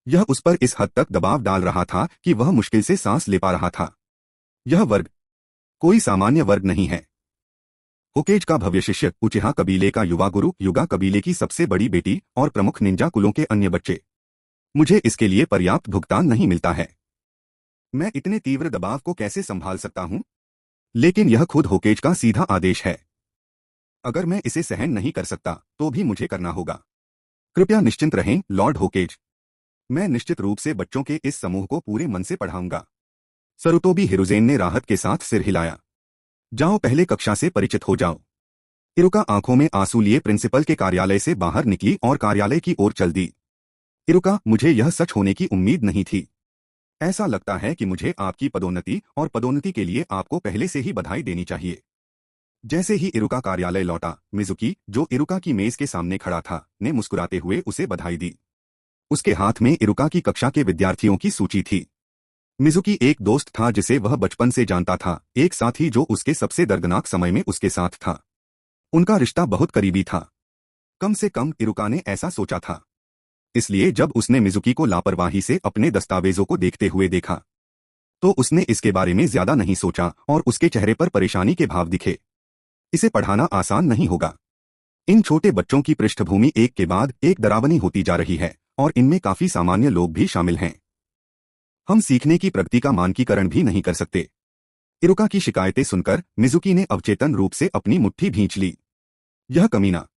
यह उस पर इस हद तक दबाव डाल रहा था कि वह मुश्किल से सांस ले पा रहा था। यह वर्ग कोई सामान्य वर्ग नहीं है। होकेज का भव्य शिष्य, उचिहा कबीले का युवा गुरु, युगा कबीले की सबसे बड़ी बेटी और प्रमुख निंजा कुलों के अन्य बच्चे। मुझे इसके लिए पर्याप्त भुगतान नहीं मिलता है। मैं इतने तीव्र दबाव को कैसे संभाल सकता हूं? लेकिन यह खुद होकेज का सीधा आदेश है। अगर मैं इसे सहन नहीं कर सकता तो भी मुझे करना होगा। कृपया निश्चिंत रहें, लॉर्ड होकेज। मैं निश्चित रूप से बच्चों के इस समूह को पूरे मन से पढ़ाऊंगा। सरुतोबी हिरुजेन ने राहत के साथ सिर हिलाया। जाओ, पहले कक्षा से परिचित हो जाओ। इरुका आंखों में आंसू लिए प्रिंसिपल के कार्यालय से बाहर निकली और कार्यालय की ओर चल दी। इरुका, मुझे यह सच होने की उम्मीद नहीं थी। ऐसा लगता है कि मुझे आपकी पदोन्नति और पदोन्नति के लिए आपको पहले से ही बधाई देनी चाहिए। जैसे ही इरुका कार्यालय लौटा, मिजुकी, जो इरुका की मेज के सामने खड़ा था, ने मुस्कुराते हुए उसे बधाई दी। उसके हाथ में इरुका की कक्षा के विद्यार्थियों की सूची थी। मिजुकी एक दोस्त था जिसे वह बचपन से जानता था, एक साथी जो उसके सबसे दर्दनाक समय में उसके साथ था। उनका रिश्ता बहुत करीबी था। कम से कम इरुका ने ऐसा सोचा था। इसलिए जब उसने मिजुकी को लापरवाही से अपने दस्तावेजों को देखते हुए देखा, तो उसने इसके बारे में ज्यादा नहीं सोचा और उसके चेहरे पर परेशानी के भाव दिखे। इसे पढ़ाना आसान नहीं होगा। इन छोटे बच्चों की पृष्ठभूमि एक के बाद एक डरावनी होती जा रही है और इनमें काफी सामान्य लोग भी शामिल हैं। हम सीखने की प्रगति का मानकीकरण भी नहीं कर सकते। इरुका की शिकायतें सुनकर मिजुकी ने अवचेतन रूप से अपनी मुट्ठी भींच ली। यह कमीना।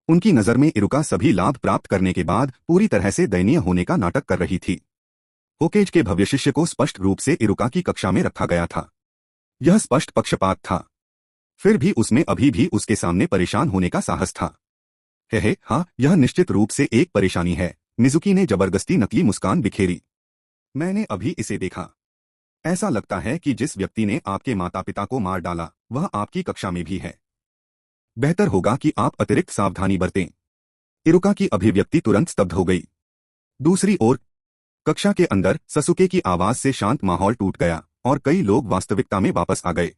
उनकी नजर में इरुका सभी लाभ प्राप्त करने के बाद पूरी तरह से दयनीय होने का नाटक कर रही थी। होकेज के भव्य शिष्य को स्पष्ट रूप से इरुका की कक्षा में रखा गया था। यह स्पष्ट पक्षपात था। फिर भी उसमें अभी भी उसके सामने परेशान होने का साहस था। हाँ, यह निश्चित रूप से एक परेशानी है। मिजुकी ने जबरदस्ती नकली मुस्कान बिखेरी। मैंने अभी इसे देखा। ऐसा लगता है कि जिस व्यक्ति ने आपके माता पिता को मार डाला वह आपकी कक्षा में भी है। बेहतर होगा कि आप अतिरिक्त सावधानी बरतें। इरुका की अभिव्यक्ति तुरंत स्तब्ध हो गई। दूसरी ओर कक्षा के अंदर ससुके की आवाज से शांत माहौल टूट गया और कई लोग वास्तविकता में वापस आ गए।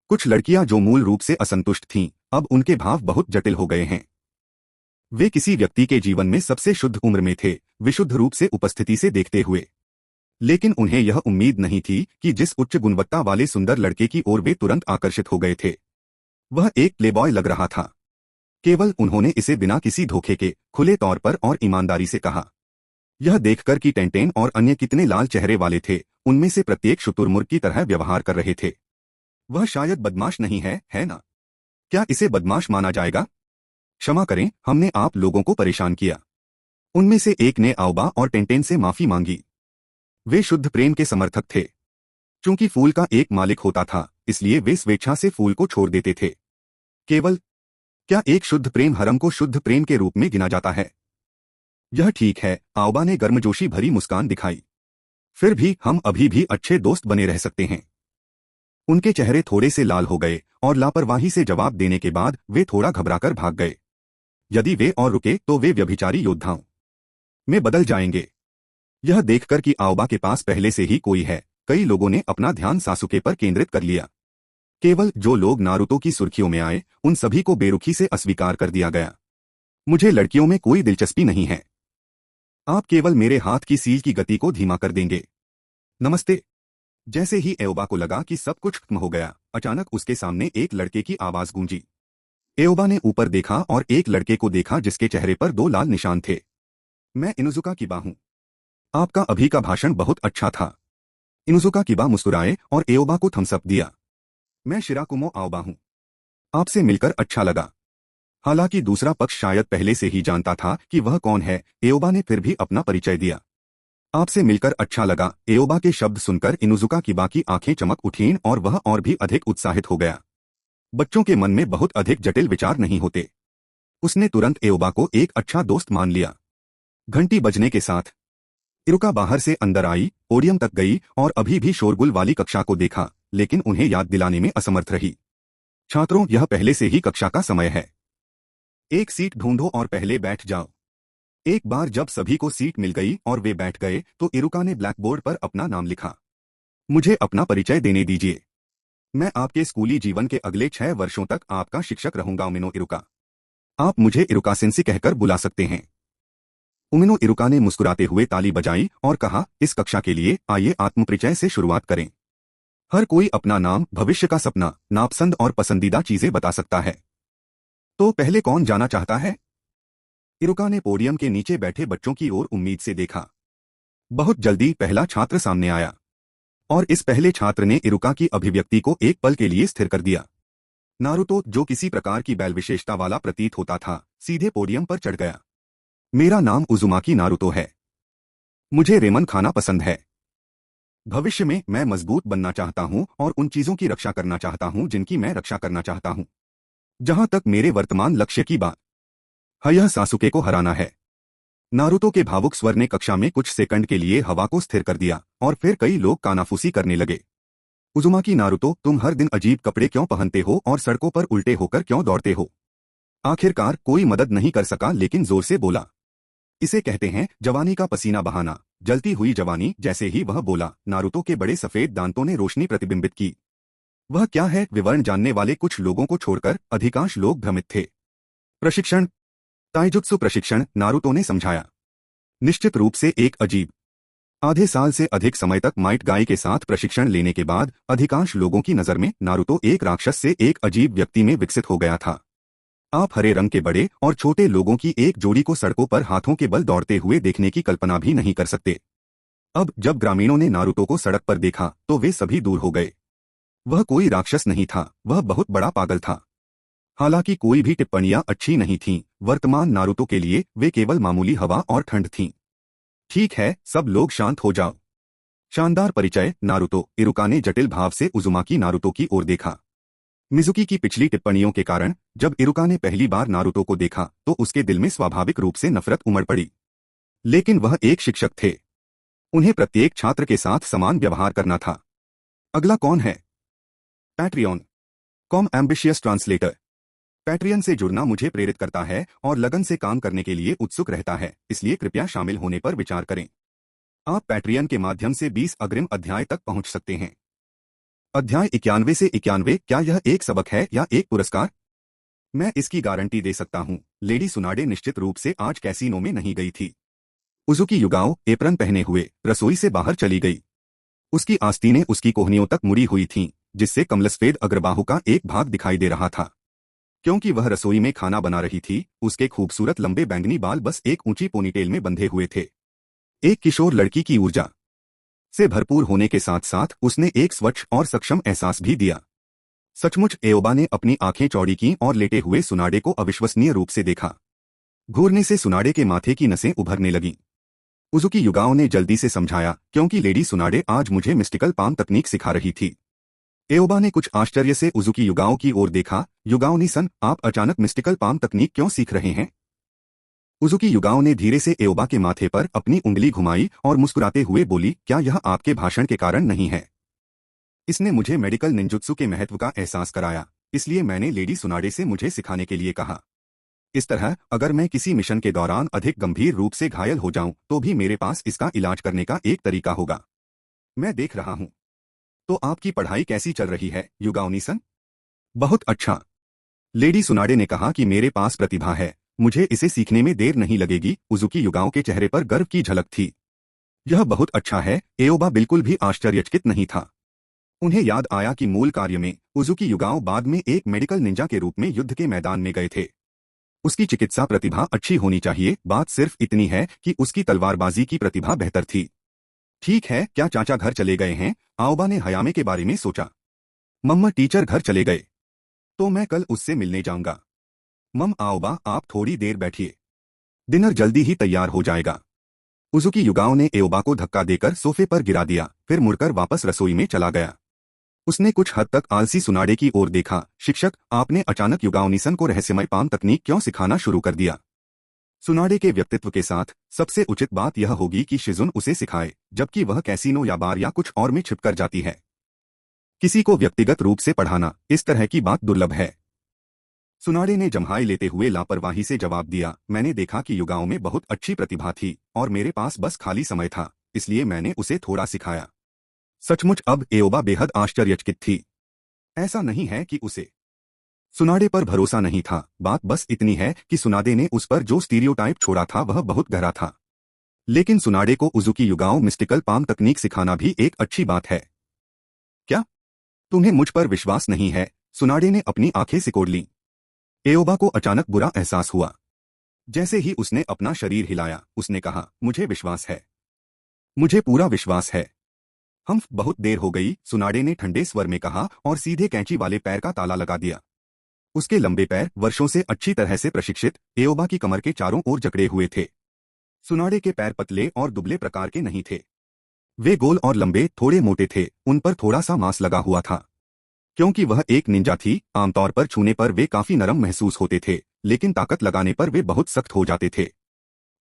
कुछ लड़कियां जो मूल रूप से असंतुष्ट थीं, अब उनके भाव बहुत जटिल हो गए हैं। वे किसी व्यक्ति के जीवन में सबसे शुद्ध उम्र में थे, विशुद्ध रूप से उपस्थिति से देखते हुए। लेकिन उन्हें यह उम्मीद नहीं थी कि जिस उच्च गुणवत्ता वाले सुंदर लड़के की ओर वे तुरंत आकर्षित हो गए थे, वह एक प्लेबॉय लग रहा था। केवल उन्होंने इसे बिना किसी धोखे के खुले तौर पर और ईमानदारी से कहा। यह देखकर कि टेंटेन और अन्य कितने लाल चेहरे वाले थे, उनमें से प्रत्येक शुतुरमुर्ग की तरह व्यवहार कर रहे थे। वह शायद बदमाश नहीं है ना? क्या इसे बदमाश माना जाएगा? क्षमा करें, हमने आप लोगों को परेशान किया। उनमें से एक ने आउबा और टेंटेन से माफी मांगी। वे शुद्ध प्रेम के समर्थक थे। चूंकि फूल का एक मालिक होता था, इसलिए वे स्वेच्छा से फूल को छोड़ देते थे। केवल क्या एक शुद्ध प्रेम हरम को शुद्ध प्रेम के रूप में गिना जाता है? यह ठीक है, आउबा ने गर्मजोशी भरी मुस्कान दिखाई। फिर भी हम अभी भी अच्छे दोस्त बने रह सकते हैं। उनके चेहरे थोड़े से लाल हो गए और लापरवाही से जवाब देने के बाद वे थोड़ा घबराकर भाग गए। यदि वे और रुके तो वे व्यभिचारी योद्धाओं में बदल जाएंगे। यह देखकर कि आउबा के पास पहले से ही कोई है, कई लोगों ने अपना ध्यान सासुके पर केंद्रित कर लिया। केवल जो लोग नारुतो की सुर्खियों में आए, उन सभी को बेरुखी से अस्वीकार कर दिया गया। मुझे लड़कियों में कोई दिलचस्पी नहीं है। आप केवल मेरे हाथ की सील की गति को धीमा कर देंगे। नमस्ते। जैसे ही एओबा को लगा कि सब कुछ खत्म हो गया, अचानक उसके सामने एक लड़के की आवाज गूंजी। एओबा ने ऊपर देखा और एक लड़के को देखा जिसके चेहरे पर 2 लाल निशान थे। मैं इनुजुका किबा हूं। आपका अभी का भाषण बहुत अच्छा था। इनुजुका किबा मुस्कुराए और एओबा को थम्स अप दिया। मैं शिराकुमो आओबा हूं। आपसे मिलकर अच्छा लगा। हालांकि दूसरा पक्ष शायद पहले से ही जानता था कि वह कौन है, एओबा ने फिर भी अपना परिचय दिया। आपसे मिलकर अच्छा लगा। एओबा के शब्द सुनकर इनुजुका किबा की आंखें चमक उठीं और वह और भी अधिक उत्साहित हो गया। बच्चों के मन में बहुत अधिक जटिल विचार नहीं होते। उसने तुरंत एओबा को एक अच्छा दोस्त मान लिया। घंटी बजने के साथ इरुका बाहर से अंदर आई, पोडियम तक गई और अभी भी शोरगुल वाली कक्षा को देखा, लेकिन उन्हें याद दिलाने में असमर्थ रही। छात्रों, यह पहले से ही कक्षा का समय है। एक सीट ढूंढो और पहले बैठ जाओ। एक बार जब सभी को सीट मिल गई और वे बैठ गए, तो इरुका ने ब्लैकबोर्ड पर अपना नाम लिखा। मुझे अपना परिचय देने दीजिए। मैं आपके स्कूली जीवन के अगले 6 वर्षों तक आपका शिक्षक रहूंगा, उमिनो इरुका। आप मुझे इरुका सेंसी कहकर बुला सकते हैं। उमिनो इरुका ने मुस्कुराते हुए ताली बजाई और कहा, इस कक्षा के लिए आइए आत्मपरिचय से शुरुआत करें। हर कोई अपना नाम, भविष्य का सपना, नापसंद और पसंदीदा चीजें बता सकता है। तो पहले कौन जाना चाहता है? इरुका ने पोडियम के नीचे बैठे बच्चों की ओर उम्मीद से देखा। बहुत जल्दी पहला छात्र सामने आया और इस पहले छात्र ने इरुका की अभिव्यक्ति को एक पल के लिए स्थिर कर दिया। नारुतो, जो किसी प्रकार की बैल विशेषता वाला प्रतीत होता था, सीधे पोडियम पर चढ़ गया। मेरा नाम उजुमाकी नारुतो है। मुझे रेमन खाना पसंद है। भविष्य में मैं मजबूत बनना चाहता हूं और उन चीजों की रक्षा करना चाहता हूं जिनकी मैं रक्षा करना चाहता हूं। जहां तक मेरे वर्तमान लक्ष्य की बात है, यह सासुके को हराना है। नारुतो के भावुक स्वर ने कक्षा में कुछ सेकंड के लिए हवा को स्थिर कर दिया और फिर कई लोग कानाफूसी करने लगे। उजुमाकी नारुतो, तुम हर दिन अजीब कपड़े क्यों पहनते हो और सड़कों पर उल्टे होकर क्यों दौड़ते हो? आखिरकार कोई मदद नहीं कर सका लेकिन जोर से बोला। इसे कहते हैं जवानी का पसीना बहाना, जलती हुई जवानी। जैसे ही वह बोला, नारुतो के बड़े सफेद दांतों ने रोशनी प्रतिबिंबित की। वह क्या है? विवरण जानने वाले कुछ लोगों को छोड़कर अधिकांश लोग भ्रमित थे। प्रशिक्षण, ताइजुत्सु प्रशिक्षण, नारुतो ने समझाया। निश्चित रूप से एक अजीब। आधे साल से अधिक समय तक माइट गाई के साथ प्रशिक्षण लेने के बाद अधिकांश लोगों की नजर में नारुतो एक राक्षस से एक अजीब व्यक्ति में विकसित हो गया था। आप हरे रंग के बड़े और छोटे लोगों की एक जोड़ी को सड़कों पर हाथों के बल दौड़ते हुए देखने की कल्पना भी नहीं कर सकते। अब जब ग्रामीणों ने नारुतो को सड़क पर देखा तो वे सभी दूर हो गए। वह कोई राक्षस नहीं था, वह बहुत बड़ा पागल था। हालांकि कोई भी टिप्पणियां अच्छी नहीं थीं, वर्तमान नारुतो के लिए वे केवल मामूली हवा और ठंड थीं। ठीक है, सब लोग शांत हो जाओ। शानदार परिचय, नारुतो। इरुका ने जटिल भाव से उजुमाकी नारुतो की ओर देखा। मिजुकी की पिछली टिप्पणियों के कारण जब इरुका ने पहली बार नारुतो को देखा तो उसके दिल में स्वाभाविक रूप से नफरत उमड़ पड़ी। लेकिन वह एक शिक्षक थे। उन्हें प्रत्येक छात्र के साथ समान व्यवहार करना था। अगला कौन है? Patreon com ambitious translator. Patreon से जुड़ना मुझे प्रेरित करता है और लगन से काम करने के लिए उत्सुक रहता है, इसलिए कृपया शामिल होने पर विचार करें। आप पैट्रियन के माध्यम से 20 अग्रिम अध्याय तक पहुंच सकते हैं। अध्याय 91 से 91। क्या यह एक सबक है या एक पुरस्कार? मैं इसकी गारंटी दे सकता हूं, लेडी सुनाडे निश्चित रूप से आज कैसीनो में नहीं गई थी। उजुकी युगाओ एप्रन पहने हुए रसोई से बाहर चली गई। उसकी आस्तीनें उसकी कोहनियों तक मुड़ी हुई थीं, जिससे कमलसफेद अग्रबाहु का एक भाग दिखाई दे रहा था। क्योंकि वह रसोई में खाना बना रही थी, उसके खूबसूरत लंबे बैंगनी बाल बस एक ऊंची पोनीटेल में बंधे हुए थे। एक किशोर लड़की की ऊर्जा से भरपूर होने के साथ साथ उसने एक स्वच्छ और सक्षम एहसास भी दिया। सचमुच एओबा ने अपनी आंखें चौड़ी की और लेटे हुए सुनाडे को अविश्वसनीय रूप से देखा। घूरने से सुनाडे के माथे की नसें उभरने लगीं। उजुकी युगाओ ने जल्दी से समझाया, क्योंकि लेडी सुनाडे आज मुझे मिस्टिकल पाम तकनीक सिखा रही थी। एओबा ने कुछ आश्चर्य से उजुकी युगाओ की ओर देखा। युगाओ नी-सन, आप अचानक मिस्टिकल पाम तकनीक क्यों सीख रहे हैं? उजुकी युगाओ ने धीरे से एओबा के माथे पर अपनी उंगली घुमाई और मुस्कुराते हुए बोली, क्या यह आपके भाषण के कारण नहीं है? इसने मुझे मेडिकल निंजुत्सु के महत्व का एहसास कराया, इसलिए मैंने लेडी सुनाडे से मुझे सिखाने के लिए कहा। इस तरह अगर मैं किसी मिशन के दौरान अधिक गंभीर रूप से घायल हो जाऊं तो भी मेरे पास इसका इलाज करने का एक तरीका होगा। मैं देख रहा हूं। तो आपकी पढ़ाई कैसी चल रही है, युगाओ नी-सन? बहुत अच्छा। लेडी सुनाडे ने कहा कि मेरे पास प्रतिभा है, मुझे इसे सीखने में देर नहीं लगेगी। उजुकी युगाओ के चेहरे पर गर्व की झलक थी। यह बहुत अच्छा है। एओबा बिल्कुल भी आश्चर्यचकित नहीं था। उन्हें याद आया कि मूल कार्य में उजुकी युगाओ बाद में एक मेडिकल निंजा के रूप में युद्ध के मैदान में गए थे। उसकी चिकित्सा प्रतिभा अच्छी होनी चाहिए, बात सिर्फ इतनी है कि उसकी तलवारबाजी की प्रतिभा बेहतर थी। ठीक है, क्या चाचा घर चले गए हैं? आओबा ने हयामे के बारे में सोचा। मम्मा टीचर घर चले गए, तो मैं कल उससे मिलने जाऊंगा। मम आओबा, आप थोड़ी देर बैठिए, डिनर जल्दी ही तैयार हो जाएगा। उजुकी युगाओ ने एओबा को धक्का देकर सोफे पर गिरा दिया, फिर मुड़कर वापस रसोई में चला गया। उसने कुछ हद तक आलसी सुनाडे की ओर देखा। शिक्षक, आपने अचानक युगाओ नी-सन को रहस्यमय पाम तकनीक क्यों सिखाना शुरू कर दिया? सुनाडे के व्यक्तित्व के साथ सबसे उचित बात यह होगी कि शिजुन उसे सिखाए, जबकि वह कैसीनो या बार या कुछ और में छिपकर जाती है। किसी को व्यक्तिगत रूप से पढ़ाना इस तरह की बात दुर्लभ है। सुनाडे ने जम्हाई लेते हुए लापरवाही से जवाब दिया, मैंने देखा कि युगाओं में बहुत अच्छी प्रतिभा थी और मेरे पास बस खाली समय था, इसलिए मैंने उसे थोड़ा सिखाया। सचमुच अब एओबा बेहद आश्चर्यचकित थी। ऐसा नहीं है कि उसे सुनाडे पर भरोसा नहीं था, बात बस इतनी है कि सुनाडे ने उस पर जो स्टीरियोटाइप छोड़ा था वह बहुत गहरा था। लेकिन सुनाडे को उजुकी युगाओ मिस्टिकल पाम तकनीक सिखाना भी एक अच्छी बात है। क्या तुम्हें मुझ पर विश्वास नहीं है? सुनाडे ने अपनी आंखें सिकोड़ लीं। एओबा को अचानक बुरा एहसास हुआ। जैसे ही उसने अपना शरीर हिलाया, उसने कहा, मुझे विश्वास है, मुझे पूरा विश्वास है। हम बहुत देर हो गई, सुनाडे ने ठंडे स्वर में कहा और सीधे कैंची वाले पैर का ताला लगा दिया। उसके लंबे पैर वर्षों से अच्छी तरह से प्रशिक्षित एओबा की कमर के चारों ओर जकड़े हुए थे। सुनाडे के पैर पतले और दुबले प्रकार के नहीं थे। वे गोल और लंबे, थोड़े मोटे थे, उन पर थोड़ा सा मांस लगा हुआ था। क्योंकि वह एक निंजा थी, आमतौर पर छूने पर वे काफी नरम महसूस होते थे, लेकिन ताकत लगाने पर वे बहुत सख्त हो जाते थे।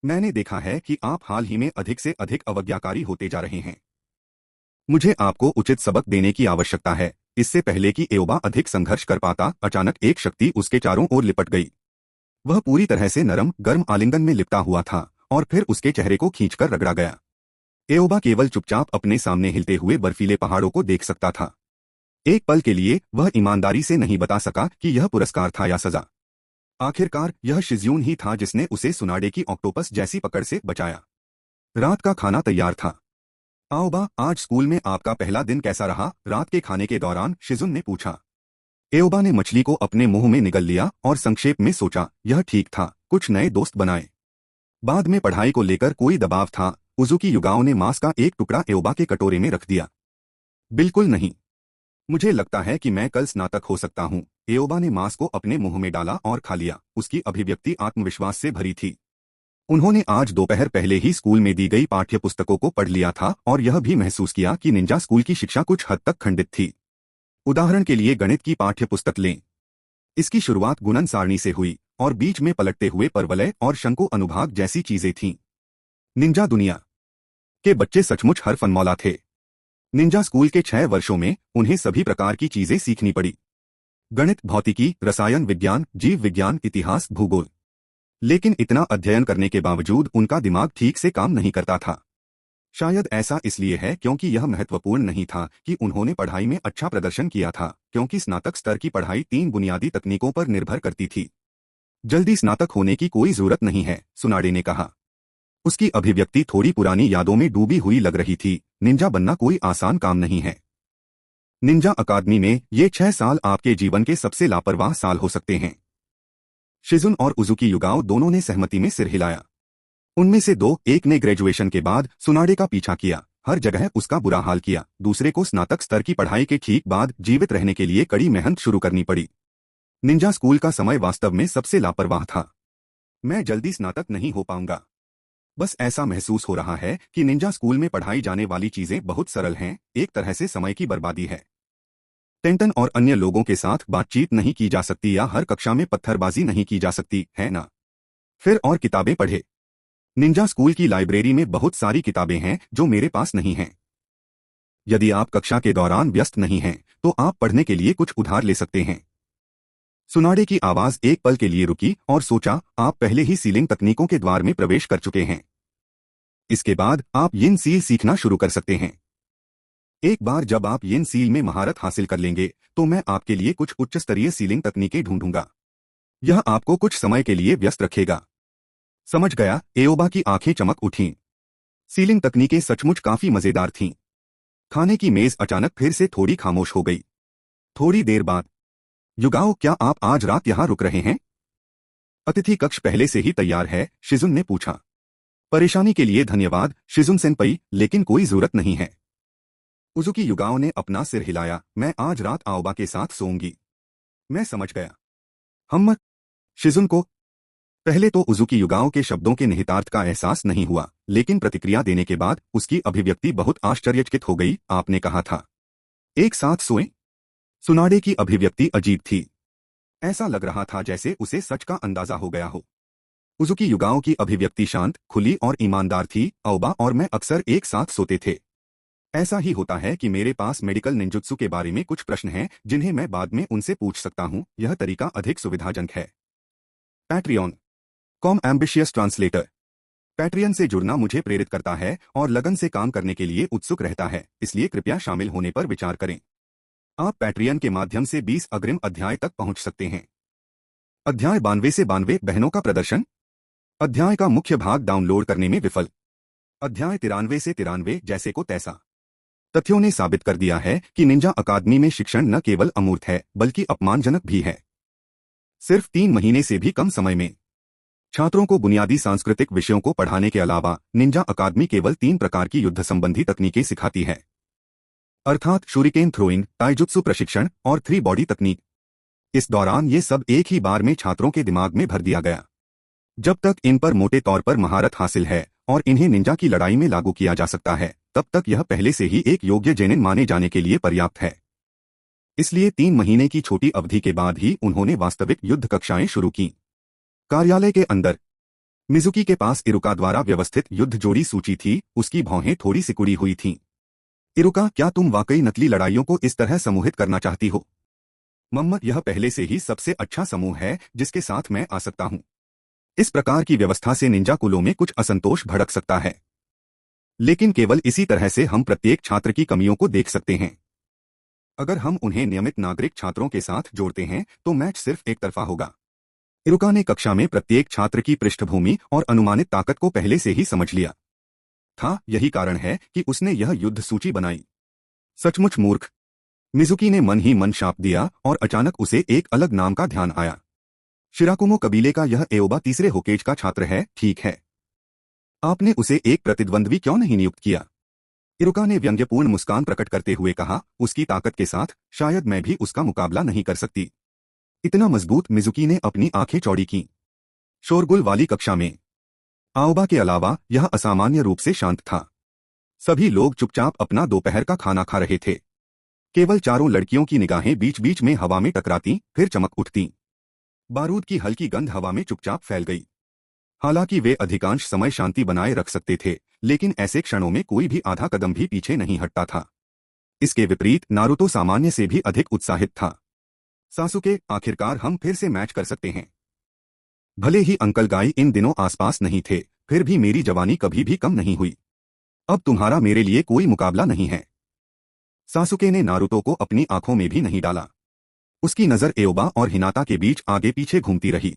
मैंने देखा है कि आप हाल ही में अधिक से अधिक अवज्ञाकारी होते जा रहे हैं। मुझे आपको उचित सबक देने की आवश्यकता है। इससे पहले कि एओबा अधिक संघर्ष कर पाता, अचानक एक शक्ति उसके चारों ओर लिपट गई। वह पूरी तरह से नरम गर्म आलिंगन में लिपटा हुआ था और फिर उसके चेहरे को खींचकर रगड़ा गया। एओबा केवल चुपचाप अपने सामने हिलते हुए बर्फीले पहाड़ों को देख सकता था। एक पल के लिए वह ईमानदारी से नहीं बता सका कि यह पुरस्कार था या सजा। आखिरकार यह शिज्यून ही था जिसने उसे सुनाडे की ऑक्टोपस जैसी पकड़ से बचाया। रात का खाना तैयार था। आओबा, आज स्कूल में आपका पहला दिन कैसा रहा? रात के खाने के दौरान शिजुन ने पूछा। एओबा ने मछली को अपने मुंह में निगल लिया और संक्षेप में सोचा, यह ठीक था, कुछ नए दोस्त बनाए। बाद में पढ़ाई को लेकर कोई दबाव था? उजुकी युगाओ ने मांस का एक टुकड़ा एओबा के कटोरे में रख दिया। बिल्कुल नहीं, मुझे लगता है कि मैं कल स्नातक हो सकता हूँ। एओबा ने मांस को अपने मुंह में डाला और खा लिया। उसकी अभिव्यक्ति आत्मविश्वास से भरी थी। उन्होंने आज दोपहर पहले ही स्कूल में दी गई पाठ्य पुस्तकों को पढ़ लिया था और यह भी महसूस किया कि निंजा स्कूल की शिक्षा कुछ हद तक खंडित थी। उदाहरण के लिए गणित की पाठ्य पुस्तक लें। इसकी शुरुआत गुणन सारणी से हुई और बीच में पलटते हुए परवलय और शंकु अनुभाग जैसी चीजें थीं। निंजा दुनिया के बच्चे सचमुच हरफनमौला थे। निंजा स्कूल के 6 वर्षों में उन्हें सभी प्रकार की चीजें सीखनी पड़ी। गणित, भौतिकी, रसायन विज्ञान, जीव विज्ञान, इतिहास, भूगोल। लेकिन इतना अध्ययन करने के बावजूद उनका दिमाग ठीक से काम नहीं करता था। शायद ऐसा इसलिए है क्योंकि यह महत्वपूर्ण नहीं था कि उन्होंने पढ़ाई में अच्छा प्रदर्शन किया था, क्योंकि स्नातक स्तर की पढ़ाई 3 बुनियादी तकनीकों पर निर्भर करती थी। जल्दी स्नातक होने की कोई जरूरत नहीं है, सुनाडे ने कहा। उसकी अभिव्यक्ति थोड़ी पुरानी यादों में डूबी हुई लग रही थी। निंजा बनना कोई आसान काम नहीं है। निंजा अकादमी में ये 6 साल आपके जीवन के सबसे लापरवाह साल हो सकते हैं। शिजुन और उजुकी युगाओ दोनों ने सहमति में सिर हिलाया। उनमें से दो, एक ने ग्रेजुएशन के बाद सुनाडे का पीछा किया, हर जगह उसका बुरा हाल किया। दूसरे को स्नातक स्तर की पढ़ाई के ठीक बाद जीवित रहने के लिए कड़ी मेहनत शुरू करनी पड़ी। निंजा स्कूल का समय वास्तव में सबसे लापरवाह था। मैं जल्दी स्नातक नहीं हो पाऊंगा। बस ऐसा महसूस हो रहा है कि निंजा स्कूल में पढ़ाई जाने वाली चीजें बहुत सरल हैं, एक तरह से समय की बर्बादी है। टेंटन और अन्य लोगों के साथ बातचीत नहीं की जा सकती या हर कक्षा में पत्थरबाजी नहीं की जा सकती, है ना? फिर और किताबें पढ़े। निंजा स्कूल की लाइब्रेरी में बहुत सारी किताबें हैं जो मेरे पास नहीं हैं। यदि आप कक्षा के दौरान व्यस्त नहीं हैं, तो आप पढ़ने के लिए कुछ उधार ले सकते हैं। सुनाडे की आवाज एक पल के लिए रुकी और सोचा, आप पहले ही सीलिंग तकनीकों के द्वार में प्रवेश कर चुके हैं। इसके बाद आप यिन सील सीखना शुरू कर सकते हैं। एक बार जब आप यिन सील में महारत हासिल कर लेंगे, तो मैं आपके लिए कुछ उच्च स्तरीय सीलिंग तकनीकें ढूंढूंगा। यह आपको कुछ समय के लिए व्यस्त रखेगा। समझ गया। एओबा की आंखें चमक उठीं। सीलिंग तकनीकें सचमुच काफी मजेदार थीं। खाने की मेज अचानक फिर से थोड़ी खामोश हो गई। थोड़ी देर बाद, युगाओ, क्या आप आज रात यहां रुक रहे हैं? अतिथि कक्ष पहले से ही तैयार है, शिजुन ने पूछा। परेशानी के लिए धन्यवाद शिजुन सेनपई, लेकिन कोई जरूरत नहीं है। उजुकी युगाओ ने अपना सिर हिलाया। मैं आज रात आओबा के साथ सोऊंगी। मैं समझ गया। हम शिजुन को पहले तो उजुकी युगाओ के शब्दों के निहितार्थ का एहसास नहीं हुआ, लेकिन प्रतिक्रिया देने के बाद उसकी अभिव्यक्ति बहुत आश्चर्यचकित हो गई। आपने कहा था एक साथ सोएं? सुनाडे की अभिव्यक्ति अजीब थी। ऐसा लग रहा था जैसे उसे सच का अंदाजा हो गया हो। उजुकी युगाओ की अभिव्यक्ति शांत, खुली और ईमानदार थी। आओबा और मैं अक्सर एक साथ सोते थे। ऐसा ही होता है कि मेरे पास मेडिकल निंजुत्सु के बारे में कुछ प्रश्न हैं जिन्हें मैं बाद में उनसे पूछ सकता हूं। यह तरीका अधिक सुविधाजनक है। Patreon com ambitious translator. Patreon से जुड़ना मुझे प्रेरित करता है और लगन से काम करने के लिए उत्सुक रहता है, इसलिए कृपया शामिल होने पर विचार करें। आप पैट्रियन के माध्यम से 20 अग्रिम अध्याय तक पहुंच सकते हैं। अध्याय 92 से 92 बहनों का प्रदर्शन। अध्याय का मुख्य भाग डाउनलोड करने में विफल। अध्याय 93 से 93 जैसे को तैसा। तथ्यों ने साबित कर दिया है कि निंजा अकादमी में शिक्षण न केवल अमूर्त है, बल्कि अपमानजनक भी है। सिर्फ 3 महीने से भी कम समय में छात्रों को बुनियादी सांस्कृतिक विषयों को पढ़ाने के अलावा निंजा अकादमी केवल 3 प्रकार की युद्ध संबंधी तकनीकें सिखाती है, अर्थात शूरिकेन थ्रोइंग, ताइजुत्सु प्रशिक्षण और 3 बॉडी तकनीक। इस दौरान ये सब एक ही बार में छात्रों के दिमाग में भर दिया गया। जब तक इन पर मोटे तौर पर महारत हासिल है और इन्हें निंजा की लड़ाई में लागू किया जा सकता है, तब तक यह पहले से ही एक योग्य जेनिन माने जाने के लिए पर्याप्त है। इसलिए 3 महीने की छोटी अवधि के बाद ही उन्होंने वास्तविक युद्ध कक्षाएं शुरू की। कार्यालय के अंदर मिजुकी के पास इरुका द्वारा व्यवस्थित युद्ध जोड़ी सूची थी। उसकी भौहें थोड़ी सिकुड़ी हुई थीं। इरुका, क्या तुम वाकई नकली लड़ाइयों को इस तरह समूहित करना चाहती हो? मम्मत, यह पहले से ही सबसे अच्छा समूह है जिसके साथ मैं आ सकता हूं। इस प्रकार की व्यवस्था से निंजा कुलों में कुछ असंतोष भड़क सकता है, लेकिन केवल इसी तरह से हम प्रत्येक छात्र की कमियों को देख सकते हैं। अगर हम उन्हें नियमित नागरिक छात्रों के साथ जोड़ते हैं तो मैच सिर्फ एक तरफा होगा। इरुका ने कक्षा में प्रत्येक छात्र की पृष्ठभूमि और अनुमानित ताकत को पहले से ही समझ लिया था। यही कारण है कि उसने यह युद्ध सूची बनाई। सचमुच मूर्ख, मिजुकी ने मन ही मन शाप दिया और अचानक उसे एक अलग नाम का ध्यान आया। शिराकुमो कबीले का यह एओबा तीसरे होकेज का छात्र है, ठीक है। आपने उसे एक प्रतिद्वंद्वी क्यों नहीं नियुक्त किया? इरुका ने व्यंग्यपूर्ण मुस्कान प्रकट करते हुए कहा, उसकी ताकत के साथ शायद मैं भी उसका मुकाबला नहीं कर सकती। इतना मजबूत। मिजुकी ने अपनी आंखें चौड़ी की। शोरगुल वाली कक्षा में आओबा के अलावा यह असामान्य रूप से शांत था। सभी लोग चुपचाप अपना दोपहर का खाना खा रहे थे। केवल चारों लड़कियों की निगाहें बीच बीच में हवा में टकराती, फिर चमक उठती। बारूद की हल्की गंध हवा में चुपचाप फैल गई। हालांकि वे अधिकांश समय शांति बनाए रख सकते थे, लेकिन ऐसे क्षणों में कोई भी आधा कदम भी पीछे नहीं हटता था। इसके विपरीत नारुतो सामान्य से भी अधिक उत्साहित था। सासुके, आखिरकार हम फिर से मैच कर सकते हैं। भले ही अंकल गाई इन दिनों आसपास नहीं थे, फिर भी मेरी जवानी कभी भी कम नहीं हुई। अब तुम्हारा मेरे लिए कोई मुकाबला नहीं है। सासुके ने नारुतो को अपनी आंखों में भी नहीं डाला। उसकी नजर एओबा और हिनाता के बीच आगे पीछे घूमती रही।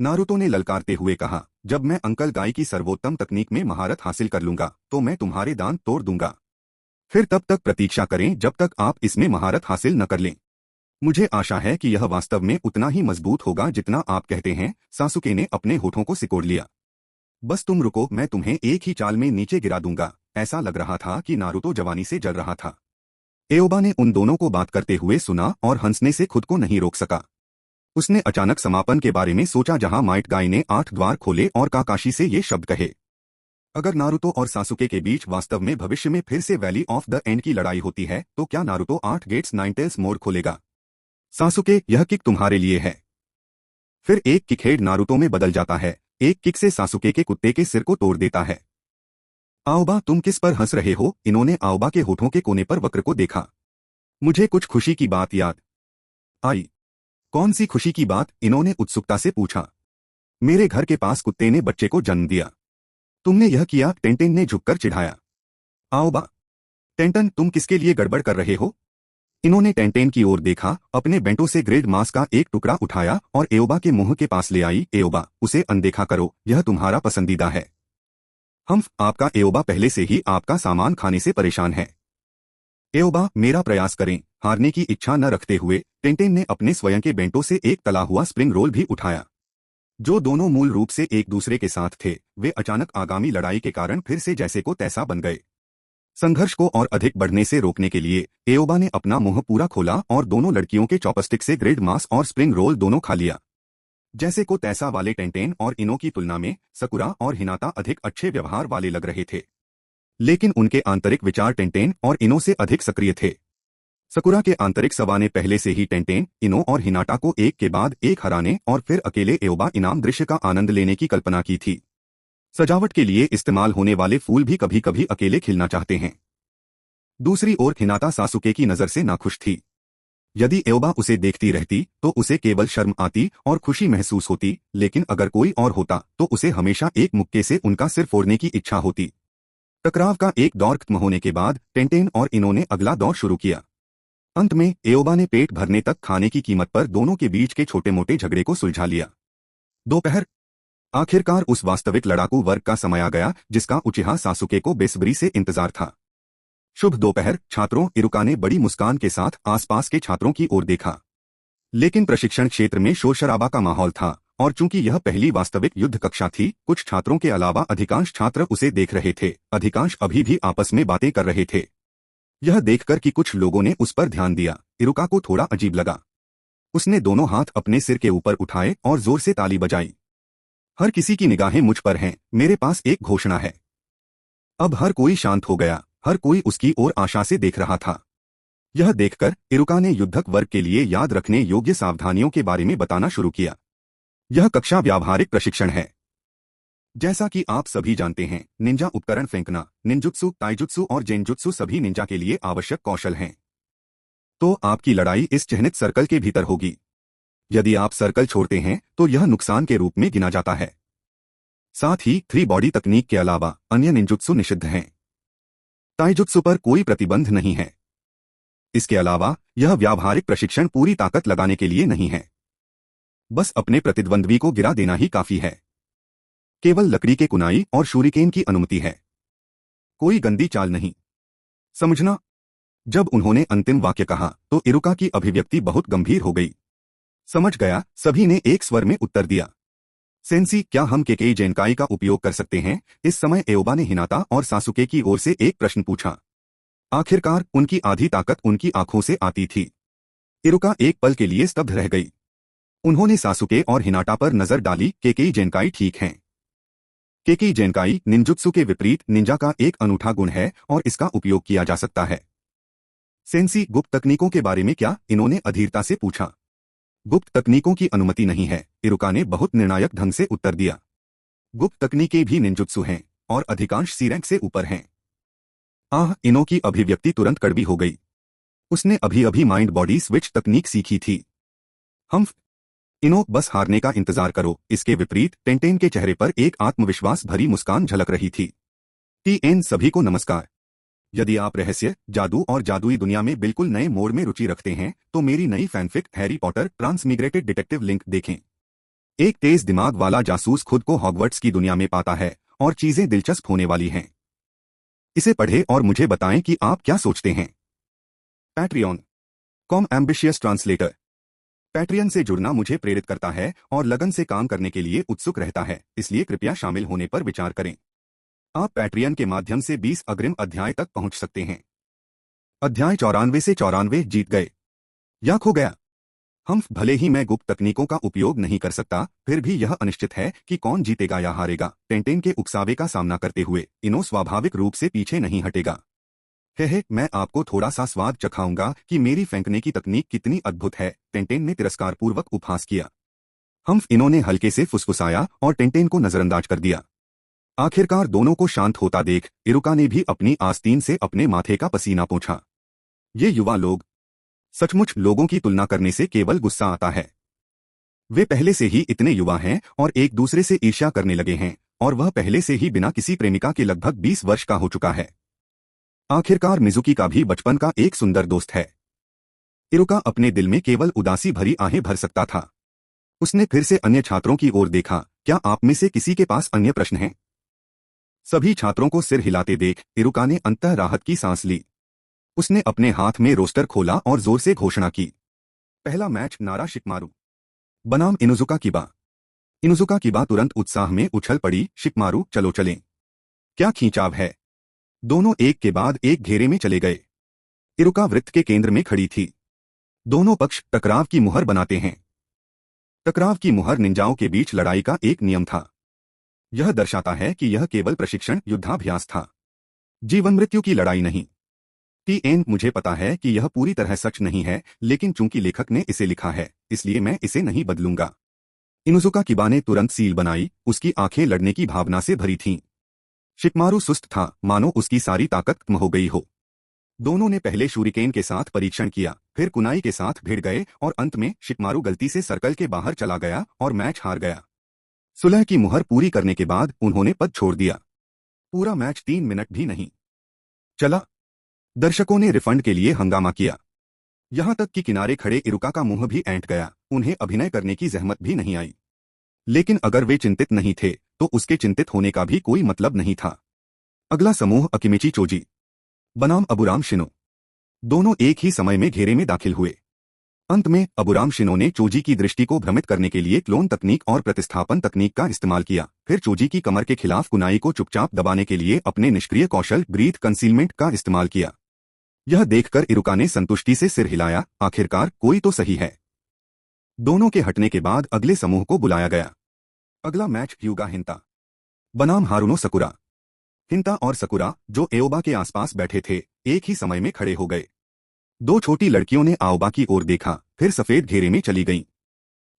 नारुतो ने ललकारते हुए कहा, जब मैं अंकल गाई की सर्वोत्तम तकनीक में महारत हासिल कर लूंगा तो मैं तुम्हारे दांत तोड़ दूंगा। फिर तब तक प्रतीक्षा करें जब तक आप इसमें महारत हासिल न कर लें। मुझे आशा है कि यह वास्तव में उतना ही मजबूत होगा जितना आप कहते हैं। सासुके ने अपने होठों को सिकोड़ लिया। बस तुम रुको, मैं तुम्हें एक ही चाल में नीचे गिरा दूंगा। ऐसा लग रहा था कि नारुतो जवानी से जल रहा था। एओबा ने उन दोनों को बात करते हुए सुना और हंसने से खुद को नहीं रोक सका। उसने अचानक समापन के बारे में सोचा, जहां माइट गाय ने 8 द्वार खोले और काकाशी से ये शब्द कहे। अगर नारुतो और सासुके के बीच वास्तव में भविष्य में फिर से वैली ऑफ द एंड की लड़ाई होती है, तो क्या नारुतो 8 गेट्स 9 टेल्स मोड़ खोलेगा? सासुके, यह किक तुम्हारे लिए है। फिर एक किक हेड नारुतो में बदल जाता है। एक किक से सासुके के कुत्ते के सिर को तोड़ देता है। आओबा, तुम किस पर हंस रहे हो? इन्होंने आओबा के होठों के कोने पर वक्र को देखा। मुझे कुछ खुशी की बात याद आई। कौन सी खुशी की बात? इन्होंने उत्सुकता से पूछा। मेरे घर के पास कुत्ते ने बच्चे को जन्म दिया। तुमने यह किया? टेंटेन ने झुककर चिढ़ाया। आओबा, टेंटन, तुम किसके लिए गड़बड़ कर रहे हो? इन्होंने टेंटेन की ओर देखा, अपने बेंटो से ग्रेड मांस का एक टुकड़ा उठाया और एओबा के मुंह के पास ले आई। एओबा, उसे अनदेखा करो, यह तुम्हारा पसंदीदा है। आपका एओबा पहले से ही आपका सामान खाने से परेशान है। एओबा, मेरा प्रयास करें। हारने की इच्छा न रखते हुए टेंटेन ने अपने स्वयं के बेंटो से एक तला हुआ स्प्रिंग रोल भी उठाया। जो दोनों मूल रूप से एक दूसरे के साथ थे, वे अचानक आगामी लड़ाई के कारण फिर से जैसे को तैसा बन गए। संघर्ष को और अधिक बढ़ने से रोकने के लिए एओबा ने अपना मुंह पूरा खोला और दोनों लड़कियों के चॉपस्टिक से ग्रेड मांस और स्प्रिंग रोल दोनों खा लिया। जैसे को तैसा वाले टेंटेन और इनो की तुलना में सकुरा और हिनाता अधिक अच्छे व्यवहार वाले लग रहे थे, लेकिन उनके आंतरिक विचार टेंटेन और इनो से अधिक सक्रिय थे। सकुरा के आंतरिक सवा ने पहले से ही टेंटेन, इनो और हिनाटा को एक के बाद एक हराने और फिर अकेले एओबा इनाम दृश्य का आनंद लेने की कल्पना की थी। सजावट के लिए इस्तेमाल होने वाले फूल भी कभी कभी अकेले खिलना चाहते हैं। दूसरी ओर हिनाता सासुके की नजर से नाखुश थी। यदि एओबा उसे देखती रहती तो उसे केवल शर्म आती और खुशी महसूस होती, लेकिन अगर कोई और होता तो उसे हमेशा एक मुक्के से उनका सिर फोड़ने की इच्छा होती। टकराव का एक दौर खत्म होने के बाद टेंटेन और इन्होंने अगला दौर शुरू किया। अंत में एओबा ने पेट भरने तक खाने की कीमत पर दोनों के बीच के छोटे मोटे झगड़े को सुलझा लिया। दोपहर। आखिरकार उस वास्तविक लड़ाकू वर्ग का समय आ गया जिसका उचिहा सासुके को बेसब्री से इंतजार था। शुभ दोपहर छात्रों। इरुका ने बड़ी मुस्कान के साथ आसपास के छात्रों की ओर देखा, लेकिन प्रशिक्षण क्षेत्र में शोर शराबा का माहौल था और चूंकि यह पहली वास्तविक युद्ध कक्षा थी, कुछ छात्रों के अलावा अधिकांश छात्र उसे देख रहे थे। अधिकांश अभी भी आपस में बातें कर रहे थे। यह देखकर कि कुछ लोगों ने उस पर ध्यान दिया, इरुका को थोड़ा अजीब लगा। उसने दोनों हाथ अपने सिर के ऊपर उठाए और जोर से ताली बजाई। हर किसी की निगाहें मुझ पर हैं। मेरे पास एक घोषणा है। अब हर कोई शांत हो गया। हर कोई उसकी ओर आशा से देख रहा था। यह देखकर इरुका ने युद्धक वर्ग के लिए याद रखने योग्य सावधानियों के बारे में बताना शुरू किया। यह कक्षा व्यावहारिक प्रशिक्षण है। जैसा कि आप सभी जानते हैं, निंजा उपकरण फेंकना, निंजुत्सु, ताइजुत्सु और जेनजुत्सु सभी निंजा के लिए आवश्यक कौशल हैं। तो आपकी लड़ाई इस चिह्नित सर्कल के भीतर होगी। यदि आप सर्कल छोड़ते हैं तो यह नुकसान के रूप में गिना जाता है। साथ ही 3 बॉडी तकनीक के अलावा अन्य निंजुत्सु निषिद्ध हैं। ताइजुत्सु पर कोई प्रतिबंध नहीं है। इसके अलावा यह व्यावहारिक प्रशिक्षण पूरी ताकत लगाने के लिए नहीं है। बस अपने प्रतिद्वंद्वी को गिरा देना ही काफी है। केवल लकड़ी के कुनाई और शूरिकेन की अनुमति है। कोई गंदी चाल नहीं। समझना? जब उन्होंने अंतिम वाक्य कहा तो इरुका की अभिव्यक्ति बहुत गंभीर हो गई। समझ गया, सभी ने एक स्वर में उत्तर दिया। सेंसी, क्या हम केकेई जेनकाई का उपयोग कर सकते हैं? इस समय एओबा ने हिनाता और सासुके की ओर से एक प्रश्न पूछा। आखिरकार उनकी आधी ताकत उनकी आंखों से आती थी। इरुका एक पल के लिए स्तब्ध रह गई। उन्होंने सासुके और हिनाटा पर नजर डाली। केकेई जेनकाई ठीक हैं। केकेई जेनकाई निंजुत्सु के विपरीत निंजा का एक अनूठा गुण है और इसका उपयोग किया जा सकता है। सेंसी, गुप्त तकनीकों के बारे में क्या? इन्होंने अधीरता से पूछा। गुप्त तकनीकों की अनुमति नहीं है, इरुका ने बहुत निर्णायक ढंग से उत्तर दिया। गुप्त तकनीकें भी निंजुत्सु हैं और अधिकांश सी रैंक से ऊपर हैं। इनो की अभिव्यक्ति तुरंत कड़वी हो गई। उसने अभी अभी माइंड बॉडी स्विच तकनीक सीखी थी। इनो, बस हारने का इंतजार करो। इसके विपरीत टेंटेन के चेहरे पर एक आत्मविश्वास भरी मुस्कान झलक रही थी। टीएन सभी को नमस्कार। यदि आप रहस्य, जादू और जादुई दुनिया में बिल्कुल नए मोड़ में रुचि रखते हैं तो मेरी नई फैनफिक हैरी पॉटर ट्रांसमिग्रेटेड डिटेक्टिव लिंक देखें। एक तेज दिमाग वाला जासूस खुद को हॉगवर्ट्स की दुनिया में पाता है और चीजें दिलचस्प होने वाली हैं। इसे पढ़ें और मुझे बताएं कि आप क्या सोचते हैं। पैट्रियन.com एम्बिशियस ट्रांसलेटर। पैट्रियन से जुड़ना मुझे प्रेरित करता है और लगन से काम करने के लिए उत्सुक रहता है, इसलिए कृपया शामिल होने पर विचार करें। आप पैट्रियन के माध्यम से 20 अग्रिम अध्याय तक पहुंच सकते हैं। अध्याय 94 से 94 जीत गए या खो गया। हम भले ही मैं गुप्त तकनीकों का उपयोग नहीं कर सकता, फिर भी यह अनिश्चित है कि कौन जीतेगा या हारेगा। टेंटेन के उकसावे का सामना करते हुए इनो स्वाभाविक रूप से पीछे नहीं हटेगा। मैं आपको थोड़ा सा स्वाद चखाऊंगा कि मेरी फेंकने की तकनीक कितनी अद्भुत है, टेंटेन ने तिरस्कारपूर्वक उपहास किया। इन्होंने हल्के से फुसफुसाया और टेंटेन को नजरअंदाज कर दिया। आखिरकार दोनों को शांत होता देख इरुका ने भी अपनी आस्तीन से अपने माथे का पसीना पोंछा। ये युवा लोग, सचमुच लोगों की तुलना करने से केवल गुस्सा आता है। वे पहले से ही इतने युवा हैं और एक दूसरे से ईर्ष्या करने लगे हैं, और वह पहले से ही बिना किसी प्रेमिका के लगभग 20 वर्ष का हो चुका है। आखिरकार मिजुकी का भी बचपन का एक सुंदर दोस्त है। इरुका अपने दिल में केवल उदासी भरी आहें भर सकता था। उसने फिर से अन्य छात्रों की ओर देखा। क्या आप में से किसी के पास अन्य प्रश्न हैं? सभी छात्रों को सिर हिलाते देख इरुका ने अंततः राहत की सांस ली। उसने अपने हाथ में रोस्टर खोला और जोर से घोषणा की, पहला मैच नारा शिकमारू बनाम इनुजुका किबा। इनुजुका किबा तुरंत उत्साह में उछल पड़ी। शिकमारू, चलो चलें। क्या खींचाव है। दोनों एक के बाद एक घेरे में चले गए। इरुका वृत्त के केंद्र में खड़ी थी। दोनों पक्ष टकराव की मुहर बनाते हैं। टकराव की मुहर निंजाओं के बीच लड़ाई का एक नियम था। यह दर्शाता है कि यह केवल प्रशिक्षण युद्धाभ्यास था, जीवन मृत्यु की लड़ाई नहीं। मुझे पता है कि यह पूरी तरह सच नहीं है, लेकिन चूंकि लेखक ने इसे लिखा है, इसलिए मैं इसे नहीं बदलूंगा। इनुजुका किबा ने तुरंत सील बनाई। उसकी आंखें लड़ने की भावना से भरी थीं। शिकमारू सुस्त था, मानो उसकी सारी ताकत खत्म हो गई हो। दोनों ने पहले शूरिकेन के साथ परीक्षण किया, फिर कुनाई के साथ भिड़ गए और अंत में शिकमारू गलती से सर्कल के बाहर चला गया और मैच हार गया। सुलह की मुहर पूरी करने के बाद उन्होंने पद छोड़ दिया। पूरा मैच 3 मिनट भी नहीं चला। दर्शकों ने रिफंड के लिए हंगामा किया। यहां तक कि किनारे खड़े इरुका का मुंह भी ऐंठ गया। उन्हें अभिनय करने की जहमत भी नहीं आई। लेकिन अगर वे चिंतित नहीं थे तो उसके चिंतित होने का भी कोई मतलब नहीं था। अगला समूह अकिमिची चोजी बनाम अबुराम शिनो। दोनों एक ही समय में घेरे में दाखिल हुए। अंत में अबुराम शिनो ने चोजी की दृष्टि को भ्रमित करने के लिए क्लोन तकनीक और प्रतिस्थापन तकनीक का इस्तेमाल किया। फिर चोजी की कमर के खिलाफ कुनाई को चुपचाप दबाने के लिए अपने निष्क्रिय कौशल ब्रीथ कंसीलमेंट का इस्तेमाल किया। यह देखकर इरुका ने संतुष्टि से सिर हिलाया। आखिरकार कोई तो सही है। दोनों के हटने के बाद अगले समूह को बुलाया गया। अगला मैच ह्यूगा हिंता बनाम हारुनो सकुरा। हिंता और सकुरा, जो एओबा के आसपास बैठे थे, एक ही समय में खड़े हो गए। दो छोटी लड़कियों ने आओबा की ओर देखा, फिर सफेद घेरे में चली गईं।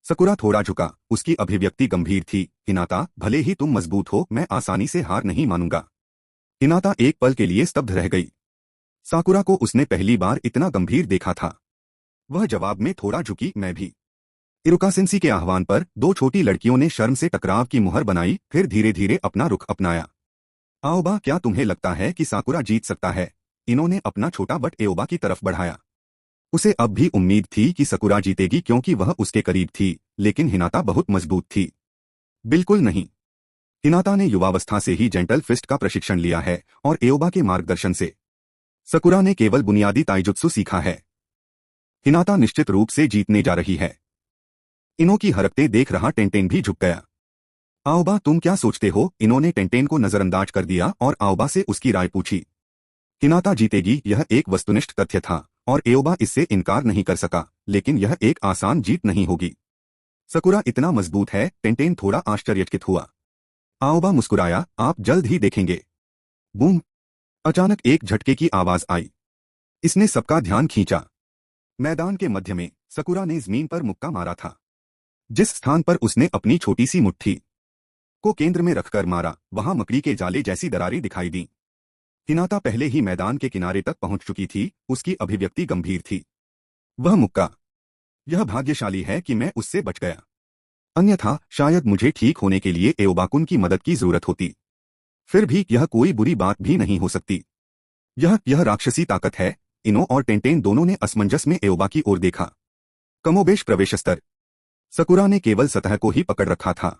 सकुरा थोड़ा झुका। उसकी अभिव्यक्ति गंभीर थी। हिनाता, भले ही तुम मजबूत हो, मैं आसानी से हार नहीं मानूंगा। हिनाता एक पल के लिए स्तब्ध रह गई। साकुरा को उसने पहली बार इतना गंभीर देखा था। वह जवाब में थोड़ा झुकी, मैं भी। इरुका सेंसी के आह्वान पर दो छोटी लड़कियों ने शर्म से टकराव की मुहर बनाई, फिर धीरे धीरे अपना रुख अपनाया। आओबा, क्या तुम्हें लगता है कि साकुरा जीत सकता है? इन्होंने अपना छोटा बट एओबा की तरफ बढ़ाया। उसे अब भी उम्मीद थी कि सकुरा जीतेगी क्योंकि वह उसके करीब थी, लेकिन हिनाता बहुत मजबूत थी। बिल्कुल नहीं। हिनाता ने युवावस्था से ही जेंटल फिस्ट का प्रशिक्षण लिया है और एओबा के मार्गदर्शन से। सकुरा ने केवल बुनियादी ताइजुत्सु सीखा है। हिनाता निश्चित रूप से जीतने जा रही है। इनो की हरकतें देख रहा टेंटेन भी झुक गया। आओबा, तुम क्या सोचते हो? इन्होंने टेंटेन को नजरअंदाज कर दिया और आओबा से उसकी राय पूछी। हिनाता जीतेगी, यह एक वस्तुनिष्ठ तथ्य था और एओबा इससे इनकार नहीं कर सका, लेकिन यह एक आसान जीत नहीं होगी। सकुरा इतना मजबूत है। टेंटेन थोड़ा आश्चर्यचकित हुआ। आओबा मुस्कुराया, आप जल्द ही देखेंगे। बूम! अचानक एक झटके की आवाज आई। इसने सबका ध्यान खींचा। मैदान के मध्य में सकुरा ने जमीन पर मुक्का मारा था। जिस स्थान पर उसने अपनी छोटी सी मुट्ठी को केंद्र में रखकर मारा, वहां मकड़ी के जाले जैसी दरारें दिखाई दी। हिनाता पहले ही मैदान के किनारे तक पहुंच चुकी थी। उसकी अभिव्यक्ति गंभीर थी। वह मुक्का, यह भाग्यशाली है कि मैं उससे बच गया, अन्यथा शायद मुझे ठीक होने के लिए एओबाकुन की मदद की जरूरत होती। फिर भी यह कोई बुरी बात भी नहीं हो सकती। यह राक्षसी ताकत है। इनो और टेंटेन दोनों ने असमंजस में एओबा की ओर देखा। कमोबेश प्रवेश स्तर। सकुरा ने केवल सतह को ही पकड़ रखा था।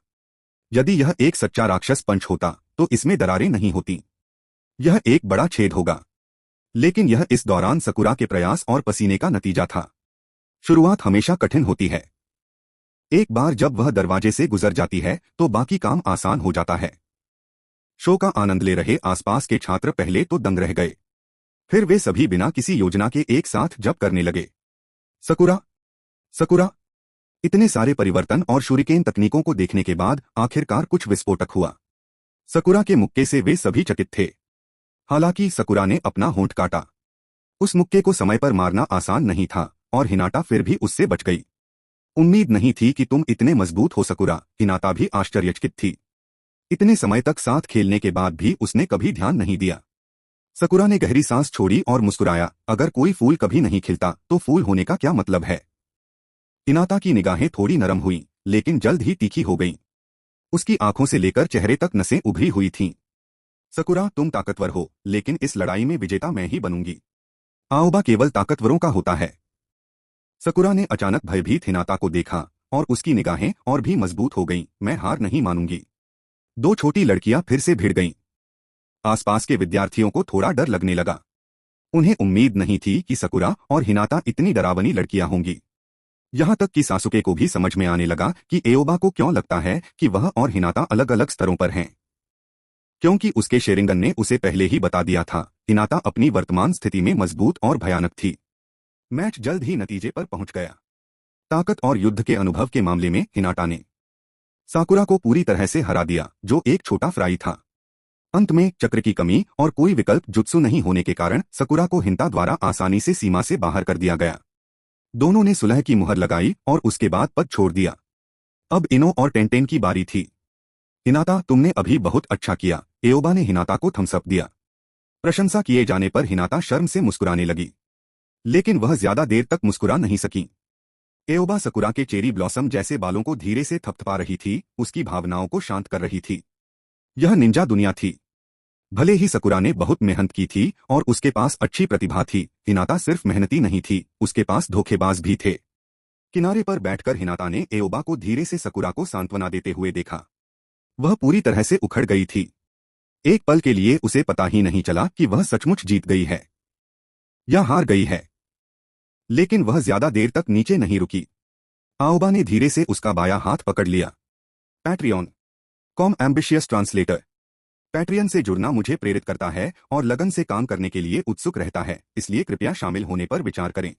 यदि यह एक सच्चा राक्षस पंच होता तो इसमें दरारें नहीं होती। यह एक बड़ा छेद होगा। लेकिन यह इस दौरान सकुरा के प्रयास और पसीने का नतीजा था। शुरुआत हमेशा कठिन होती है। एक बार जब वह दरवाजे से गुजर जाती है तो बाकी काम आसान हो जाता है। शो का आनंद ले रहे आसपास के छात्र पहले तो दंग रह गए, फिर वे सभी बिना किसी योजना के एक साथ जप करने लगे। Sakura, sakura. इतने सारे परिवर्तन और शूरिकेन तकनीकों को देखने के बाद आखिरकार कुछ विस्फोटक हुआ। सकुरा के मुक्के से वे सभी चकित थे। हालांकि सकुरा ने अपना होंठ काटा। उस मुक्के को समय पर मारना आसान नहीं था और हिनाटा फिर भी उससे बच गई। उम्मीद नहीं थी कि तुम इतने मजबूत हो सकुरा, हिनाटा भी आश्चर्यचकित थी। इतने समय तक साथ खेलने के बाद भी उसने कभी ध्यान नहीं दिया। सकुरा ने गहरी सांस छोड़ी और मुस्कुराया, अगर कोई फूल कभी नहीं खिलता तो फूल होने का क्या मतलब है। हिनाटा की निगाहें थोड़ी नरम हुई लेकिन जल्द ही तीखी हो गईं। उसकी आंखों से लेकर चेहरे तक नसें उभरी हुई थीं। सकुरा, तुम ताकतवर हो, लेकिन इस लड़ाई में विजेता मैं ही बनूंगी। आओबा केवल ताकतवरों का होता है। सकुरा ने अचानक भयभीत हिनाटा को देखा और उसकी निगाहें और भी मजबूत हो गईं। मैं हार नहीं मानूंगी। दो छोटी लड़कियां फिर से भिड़ गईं। आसपास के विद्यार्थियों को थोड़ा डर लगने लगा। उन्हें उम्मीद नहीं थी कि सकुरा और हिनाटा इतनी डरावनी लड़कियां होंगी। यहां तक कि सासुके को भी समझ में आने लगा कि एओबा को क्यों लगता है कि वह और हिनाटा अलग अलग स्तरों पर हैं। क्योंकि उसके शेरिंगन ने उसे पहले ही बता दिया था, हिनाटा अपनी वर्तमान स्थिति में मजबूत और भयानक थी। मैच जल्द ही नतीजे पर पहुंच गया। ताकत और युद्ध के अनुभव के मामले में हिनाटा ने साकुरा को पूरी तरह से हरा दिया, जो एक छोटा फ्राई था। अंत में चक्र की कमी और कोई विकल्प जुत्सु नहीं होने के कारण सकुरा को हिंता द्वारा आसानी से सीमा से बाहर कर दिया गया। दोनों ने सुलह की मुहर लगाई और उसके बाद पद छोड़ दिया। अब इनो और टेंटेन की बारी थी। हिनाटा, तुमने अभी बहुत अच्छा किया, एओबा ने हिनाटा को थम्स अप दिया। प्रशंसा किए जाने पर हिनाटा शर्म से मुस्कुराने लगी, लेकिन वह ज्यादा देर तक मुस्कुरा नहीं सकी। एओबा सकुरा के चेरी ब्लॉसम जैसे बालों को धीरे से थपथपा रही थी, उसकी भावनाओं को शांत कर रही थी। यह निंजा दुनिया थी। भले ही सकुरा ने बहुत मेहनत की थी और उसके पास अच्छी प्रतिभा थी, हिनाटा सिर्फ मेहनती नहीं थी, उसके पास धोखेबाज भी थे। किनारे पर बैठकर हिनाटा ने एओबा को धीरे से सकुरा को सांत्वना देते हुए देखा। वह पूरी तरह से उखड़ गई थी। एक पल के लिए उसे पता ही नहीं चला कि वह सचमुच जीत गई है या हार गई है। लेकिन वह ज्यादा देर तक नीचे नहीं रुकी। आओबा ने धीरे से उसका बायां हाथ पकड़ लिया। Patreon com ambitious translator. Patreon से जुड़ना मुझे प्रेरित करता है और लगन से काम करने के लिए उत्सुक रहता है, इसलिए कृपया शामिल होने पर विचार करें।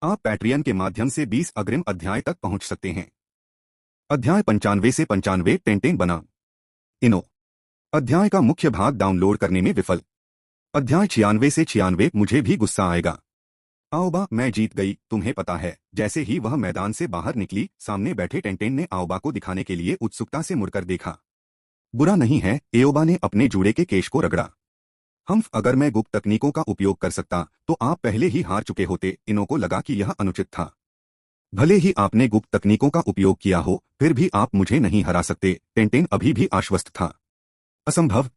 आप पैट्रियन के माध्यम से 20 अग्रिम अध्याय तक पहुंच सकते हैं। अध्याय 95 से 95 टेंटेन बना इनो। अध्याय का मुख्य भाग डाउनलोड करने में विफल। अध्याय 96 से 96 मुझे भी गुस्सा आएगा। आओबा, मैं जीत गई, तुम्हें पता है। जैसे ही वह मैदान से बाहर निकली, सामने बैठे टेंटेन ने आओबा को दिखाने के लिए उत्सुकता से मुड़कर देखा। बुरा नहीं है, एओबा ने अपने जूड़े के केश को रगड़ा। हम्फ, अगर मैं गुप्त तकनीकों का उपयोग कर सकता तो आप पहले ही हार चुके होते। इनो को लगा कि यह अनुचित था। भले ही आपने गुप्त तकनीकों का उपयोग किया हो, फिर भी आप मुझे नहीं हरा सकते। टेंटेन अभी भी आश्वस्त था। असंभव।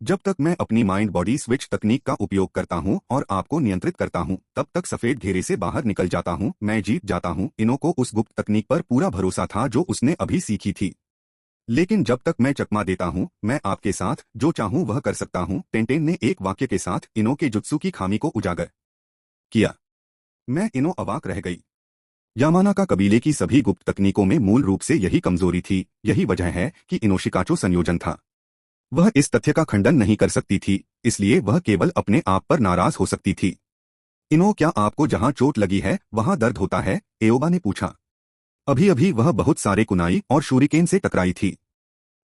जब तक मैं अपनी माइंड बॉडी स्विच तकनीक का उपयोग करता हूं और आपको नियंत्रित करता हूं, तब तक सफेद घेरे से बाहर निकल जाता हूं, मैं जीत जाता हूं। इनो को उस गुप्त तकनीक पर पूरा भरोसा था जो उसने अभी सीखी थी। लेकिन जब तक मैं चकमा देता हूं, मैं आपके साथ जो चाहूं वह कर सकता हूं। टेंटेन ने एक वाक्य के साथ इनो के जुत्सु की खामी को उजागर किया। मैं इनो अवाक रह गई। यामाना का कबीले की सभी गुप्त तकनीकों में मूल रूप से यही कमजोरी थी। यही वजह है कि इनो शिकाचो संयोजन था। वह इस तथ्य का खंडन नहीं कर सकती थी, इसलिए वह केवल अपने आप पर नाराज हो सकती थी। इनो, क्या आपको जहां चोट लगी है वहां दर्द होता है? एओबा ने पूछा। अभी अभी वह बहुत सारे कुनाई और शूरिकेन से टकराई थी।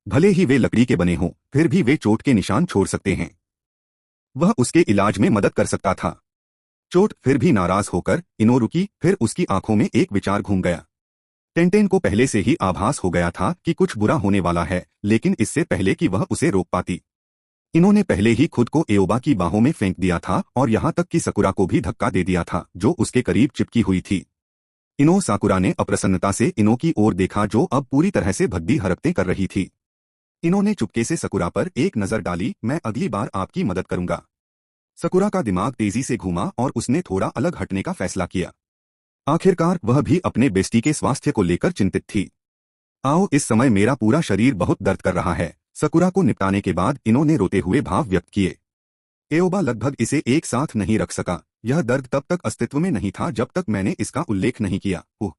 भले ही वे लकड़ी के बने हों, फिर भी वे चोट के निशान छोड़ सकते हैं। वह उसके इलाज में मदद कर सकता था। चोट। फिर भी नाराज होकर इनो रुकी, फिर उसकी आंखों में एक विचार घूम गया। टेंटेन को पहले से ही आभास हो गया था कि कुछ बुरा होने वाला है, लेकिन इससे पहले कि वह उसे रोक पाती, इन्होंने पहले ही खुद को एओबा की बाहों में फेंक दिया था और यहां तक कि साकुरा को भी धक्का दे दिया था, जो उसके करीब चिपकी हुई थी। इनो। साकुरा ने अप्रसन्नता से इनो की ओर देखा, जो अब पूरी तरह से भद्दी हरकतें कर रही थी। इन्होंने चुपके से साकुरा पर एक नजर डाली। मैं अगली बार आपकी मदद करूंगा। साकुरा का दिमाग तेजी से घूमा और उसने थोड़ा अलग हटने का फैसला किया। आखिरकार वह भी अपने बेस्टी के स्वास्थ्य को लेकर चिंतित थी। आओ, इस समय मेरा पूरा शरीर बहुत दर्द कर रहा है। साकुरा को निपटाने के बाद इन्होंने रोते हुए भाव व्यक्त किए। एओबा लगभग इसे एक साथ नहीं रख सका। यह दर्द तब तक अस्तित्व में नहीं था जब तक मैंने इसका उल्लेख नहीं किया। ओह,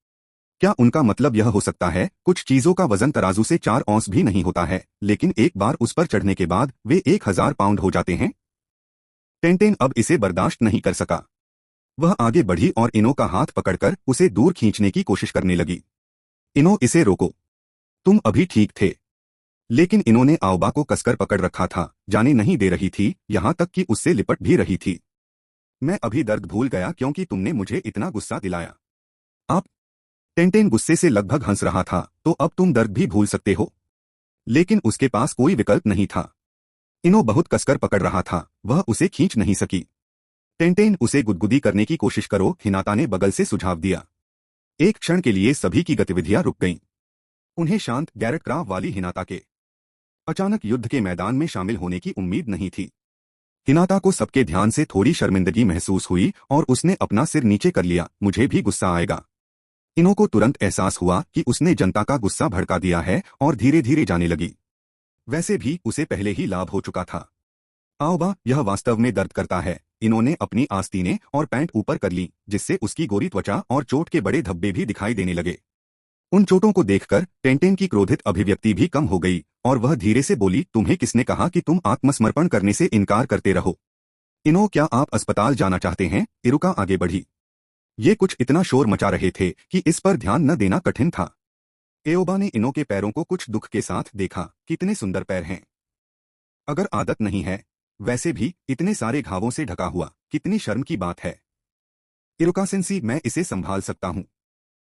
क्या उनका मतलब यह हो सकता है कुछ चीजों का वजन तराजू से 4 औंस भी नहीं होता है, लेकिन एक बार उस पर चढ़ने के बाद वे 1000 पाउंड हो जाते हैं? टेंटेन अब इसे बर्दाश्त नहीं कर सका। वह आगे बढ़ी और इनो का हाथ पकड़कर उसे दूर खींचने की कोशिश करने लगी। इनो, इसे रोको। तुम अभी ठीक थे। लेकिन इन्होंने आओबा को कसकर पकड़ रखा था, जाने नहीं दे रही थी, यहां तक कि उससे लिपट भी रही थी। मैं अभी दर्द भूल गया क्योंकि तुमने मुझे इतना गुस्सा दिलाया। आप? टेंटेन गुस्से से लगभग हंस रहा था। तो अब तुम दर्द भी भूल सकते हो? लेकिन उसके पास कोई विकल्प नहीं था। इनो बहुत कसकर पकड़ रहा था, वह उसे खींच नहीं सकी। टेंटेन, उसे गुदगुदी करने की कोशिश करो, हिनाता ने बगल से सुझाव दिया। एक क्षण के लिए सभी की गतिविधियां रुक गईं। उन्हें शांत, गैरेट क्राफ्ट वाली हिनाता के अचानक युद्ध के मैदान में शामिल होने की उम्मीद नहीं थी। हिनाता को सबके ध्यान से थोड़ी शर्मिंदगी महसूस हुई और उसने अपना सिर नीचे कर लिया। मुझे भी गुस्सा आएगा। इनो को तुरंत एहसास हुआ कि उसने जनता का गुस्सा भड़का दिया है और धीरे धीरे जाने लगी। वैसे भी उसे पहले ही लाभ हो चुका था। आओबा, यह वास्तव में दर्द करता है। इन्होंने अपनी आस्तीनें और पैंट ऊपर कर ली, जिससे उसकी गोरी त्वचा और चोट के बड़े धब्बे भी दिखाई देने लगे। उन चोटों को देखकर टेंटेन की क्रोधित अभिव्यक्ति भी कम हो गई और वह धीरे से बोली, तुम्हें किसने कहा कि तुम आत्मसमर्पण करने से इनकार करते रहो? इनो, क्या आप अस्पताल जाना चाहते हैं? इरुका आगे बढ़ी। ये कुछ इतना शोर मचा रहे थे कि इस पर ध्यान न देना कठिन था। एओबा ने इनो के पैरों को कुछ दुख के साथ देखा। कितने सुंदर पैर हैं। अगर आदत नहीं है, वैसे भी इतने सारे घावों से ढका हुआ, कितनी शर्म की बात है। इरुका सेंसी, मैं इसे संभाल सकता हूं।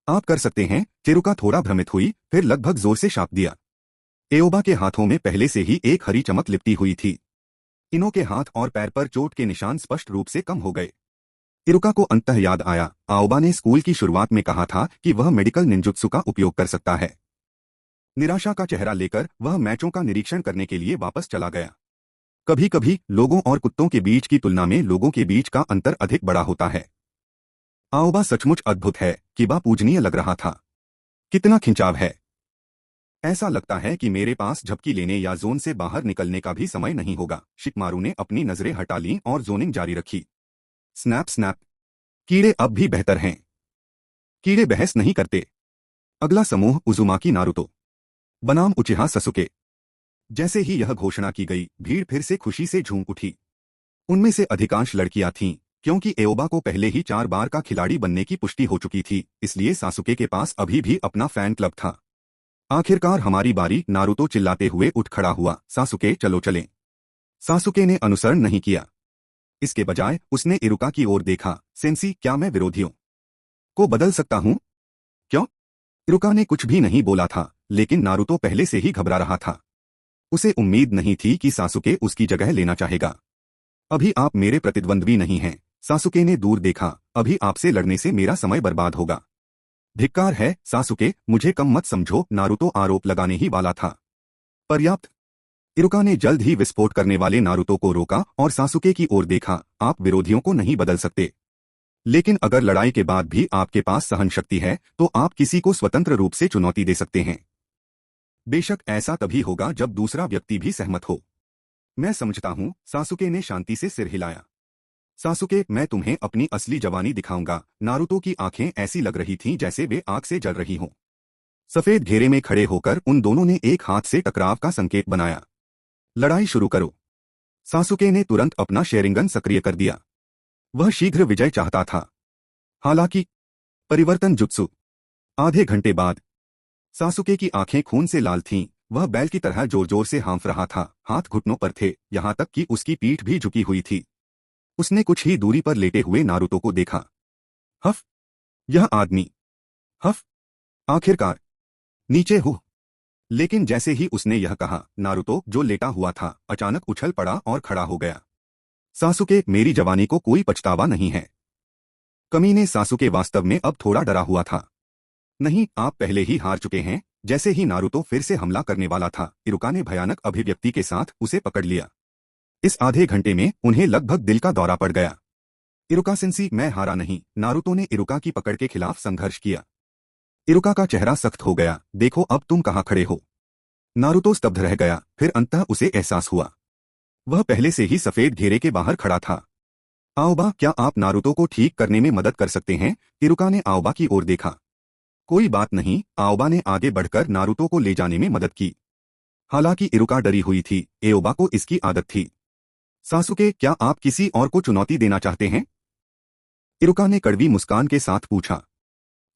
आप कर सकते हैं। चिरुका थोड़ा भ्रमित हुई, फिर लगभग जोर से शाप दिया। एओबा के हाथों में पहले से ही एक हरी चमक लिपटी हुई थी। इनो के हाथ और पैर पर चोट के निशान स्पष्ट रूप से कम हो गए। इरुका को अंततः याद आया, आओबा ने स्कूल की शुरुआत में कहा था कि वह मेडिकल निंजुत्सु का उपयोग कर सकता है। निराशा का चेहरा लेकर वह मैचों का निरीक्षण करने के लिए वापस चला गया। कभी कभी लोगों और कुत्तों के बीच की तुलना में लोगों के बीच का अंतर अधिक बड़ा होता है। आओबा सचमुच अद्भुत है, किबा पूजनीय लग रहा था। कितना खिंचाव है। ऐसा लगता है कि मेरे पास झपकी लेने या जोन से बाहर निकलने का भी समय नहीं होगा। शिकमारू ने अपनी नजरें हटा लीं और जोनिंग जारी रखी। Snap snap. कीड़े अब भी बेहतर हैं। कीड़े बहस नहीं करते। अगला समूह उजुमाकी नारुतो बनाम उचिहा ससुके। जैसे ही यह घोषणा की गई, भीड़ फिर से खुशी से झूम उठी। उनमें से अधिकांश लड़कियां थीं, क्योंकि एओबा को पहले ही 4 बार का खिलाड़ी बनने की पुष्टि हो चुकी थी, इसलिए सासुके के पास अभी भी अपना फैन क्लब था। आखिरकार हमारी बारी, नारुतो चिल्लाते हुए उठ खड़ा हुआ। सासुके, चलो चलें। सासुके ने अनुसरण नहीं किया। इसके बजाय उसने इरुका की ओर देखा। सेंसी, क्या मैं विरोधियों को बदल सकता हूं? क्यों? इरुका ने कुछ भी नहीं बोला था, लेकिन नारुतो पहले से ही घबरा रहा था। उसे उम्मीद नहीं थी कि सासुके उसकी जगह लेना चाहेगा। अभी आप मेरे प्रतिद्वंद्वी नहीं हैं। सासुके ने दूर देखा। अभी आपसे लड़ने से मेरा समय बर्बाद होगा। धिक्कार है सासुके, मुझे कम मत समझो, नारुतो आरोप लगाने ही वाला था। पर्याप्त। इरुका ने जल्द ही विस्फोट करने वाले नारुतो को रोका और सासुके की ओर देखा। आप विरोधियों को नहीं बदल सकते, लेकिन अगर लड़ाई के बाद भी आपके पास सहन शक्ति है तो आप किसी को स्वतंत्र रूप से चुनौती दे सकते हैं। बेशक ऐसा तभी होगा जब दूसरा व्यक्ति भी सहमत हो। मैं समझता हूं, सासुके ने शांति से सिर हिलाया। सासुके, मैं तुम्हें अपनी असली जवानी दिखाऊंगा। नारुतो की आंखें ऐसी लग रही थीं जैसे वे आग से जल रही हों। सफेद घेरे में खड़े होकर उन दोनों ने एक हाथ से टकराव का संकेत बनाया। लड़ाई शुरू करो। सासुके ने तुरंत अपना शेरिंगन सक्रिय कर दिया। वह शीघ्र विजय चाहता था। हालांकि परिवर्तन जुत्सु। आधे घंटे बाद सासुके की आंखें खून से लाल थीं। वह बैल की तरह जोर जोर से हाँफ रहा था। हाथ घुटनों पर थे, यहां तक कि उसकी पीठ भी झुकी हुई थी। उसने कुछ ही दूरी पर लेटे हुए नारुतो को देखा। हफ। यह आदमी। हफ। आखिरकार नीचे हो। लेकिन जैसे ही उसने यह कहा, नारुतो, जो लेटा हुआ था, अचानक उछल पड़ा और खड़ा हो गया। सासुके, मेरी जवानी को कोई पछतावा नहीं है। कमीने सासुके वास्तव में अब थोड़ा डरा हुआ था। नहीं, आप पहले ही हार चुके हैं। जैसे ही नारुतो फिर से हमला करने वाला था, इरुका ने भयानक अभिव्यक्ति के साथ उसे पकड़ लिया। इस आधे घंटे में उन्हें लगभग दिल का दौरा पड़ गया। इरुका सेंसी, मैं हारा नहीं। नारुतो ने इरुका की पकड़ के खिलाफ संघर्ष किया। इरुका का चेहरा सख्त हो गया। देखो अब तुम कहाँ खड़े हो। नारुतो स्तब्ध रह गया, फिर अंततः उसे एहसास हुआ। वह पहले से ही सफेद घेरे के बाहर खड़ा था। आओबा, क्या आप नारुतो को ठीक करने में मदद कर सकते हैं? इरुका ने आओबा की ओर देखा। कोई बात नहीं, आओबा ने आगे बढ़कर नारुतो को ले जाने में मदद की। हालांकि इरुका डरी हुई थी, एओबा को इसकी आदत थी। सासुके, क्या आप किसी और को चुनौती देना चाहते हैं? इरुका ने कड़वी मुस्कान के साथ पूछा।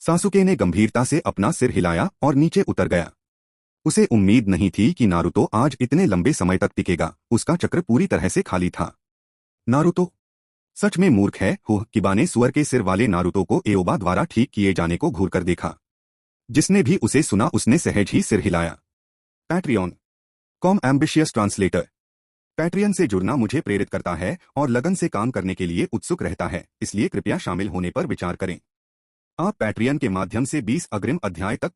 सासुके ने गंभीरता से अपना सिर हिलाया और नीचे उतर गया। उसे उम्मीद नहीं थी कि नारुतो आज इतने लंबे समय तक टिकेगा। उसका चक्र पूरी तरह से खाली था। नारुतो सच में मूर्ख है। किबा ने सुअर के सिर वाले नारुतो को एओबा द्वारा ठीक किए जाने को घूरकर देखा। जिसने भी उसे सुना उसने सहज ही सिर हिलाया। Patreon com ambitious translator. Patreon से जुड़ना मुझे प्रेरित करता है और लगन से काम करने के लिए उत्सुक रहता है, इसलिए कृपया शामिल होने पर विचार करें। आप पैट्रियन के माध्यम से 20 अग्रिम अध्याय तक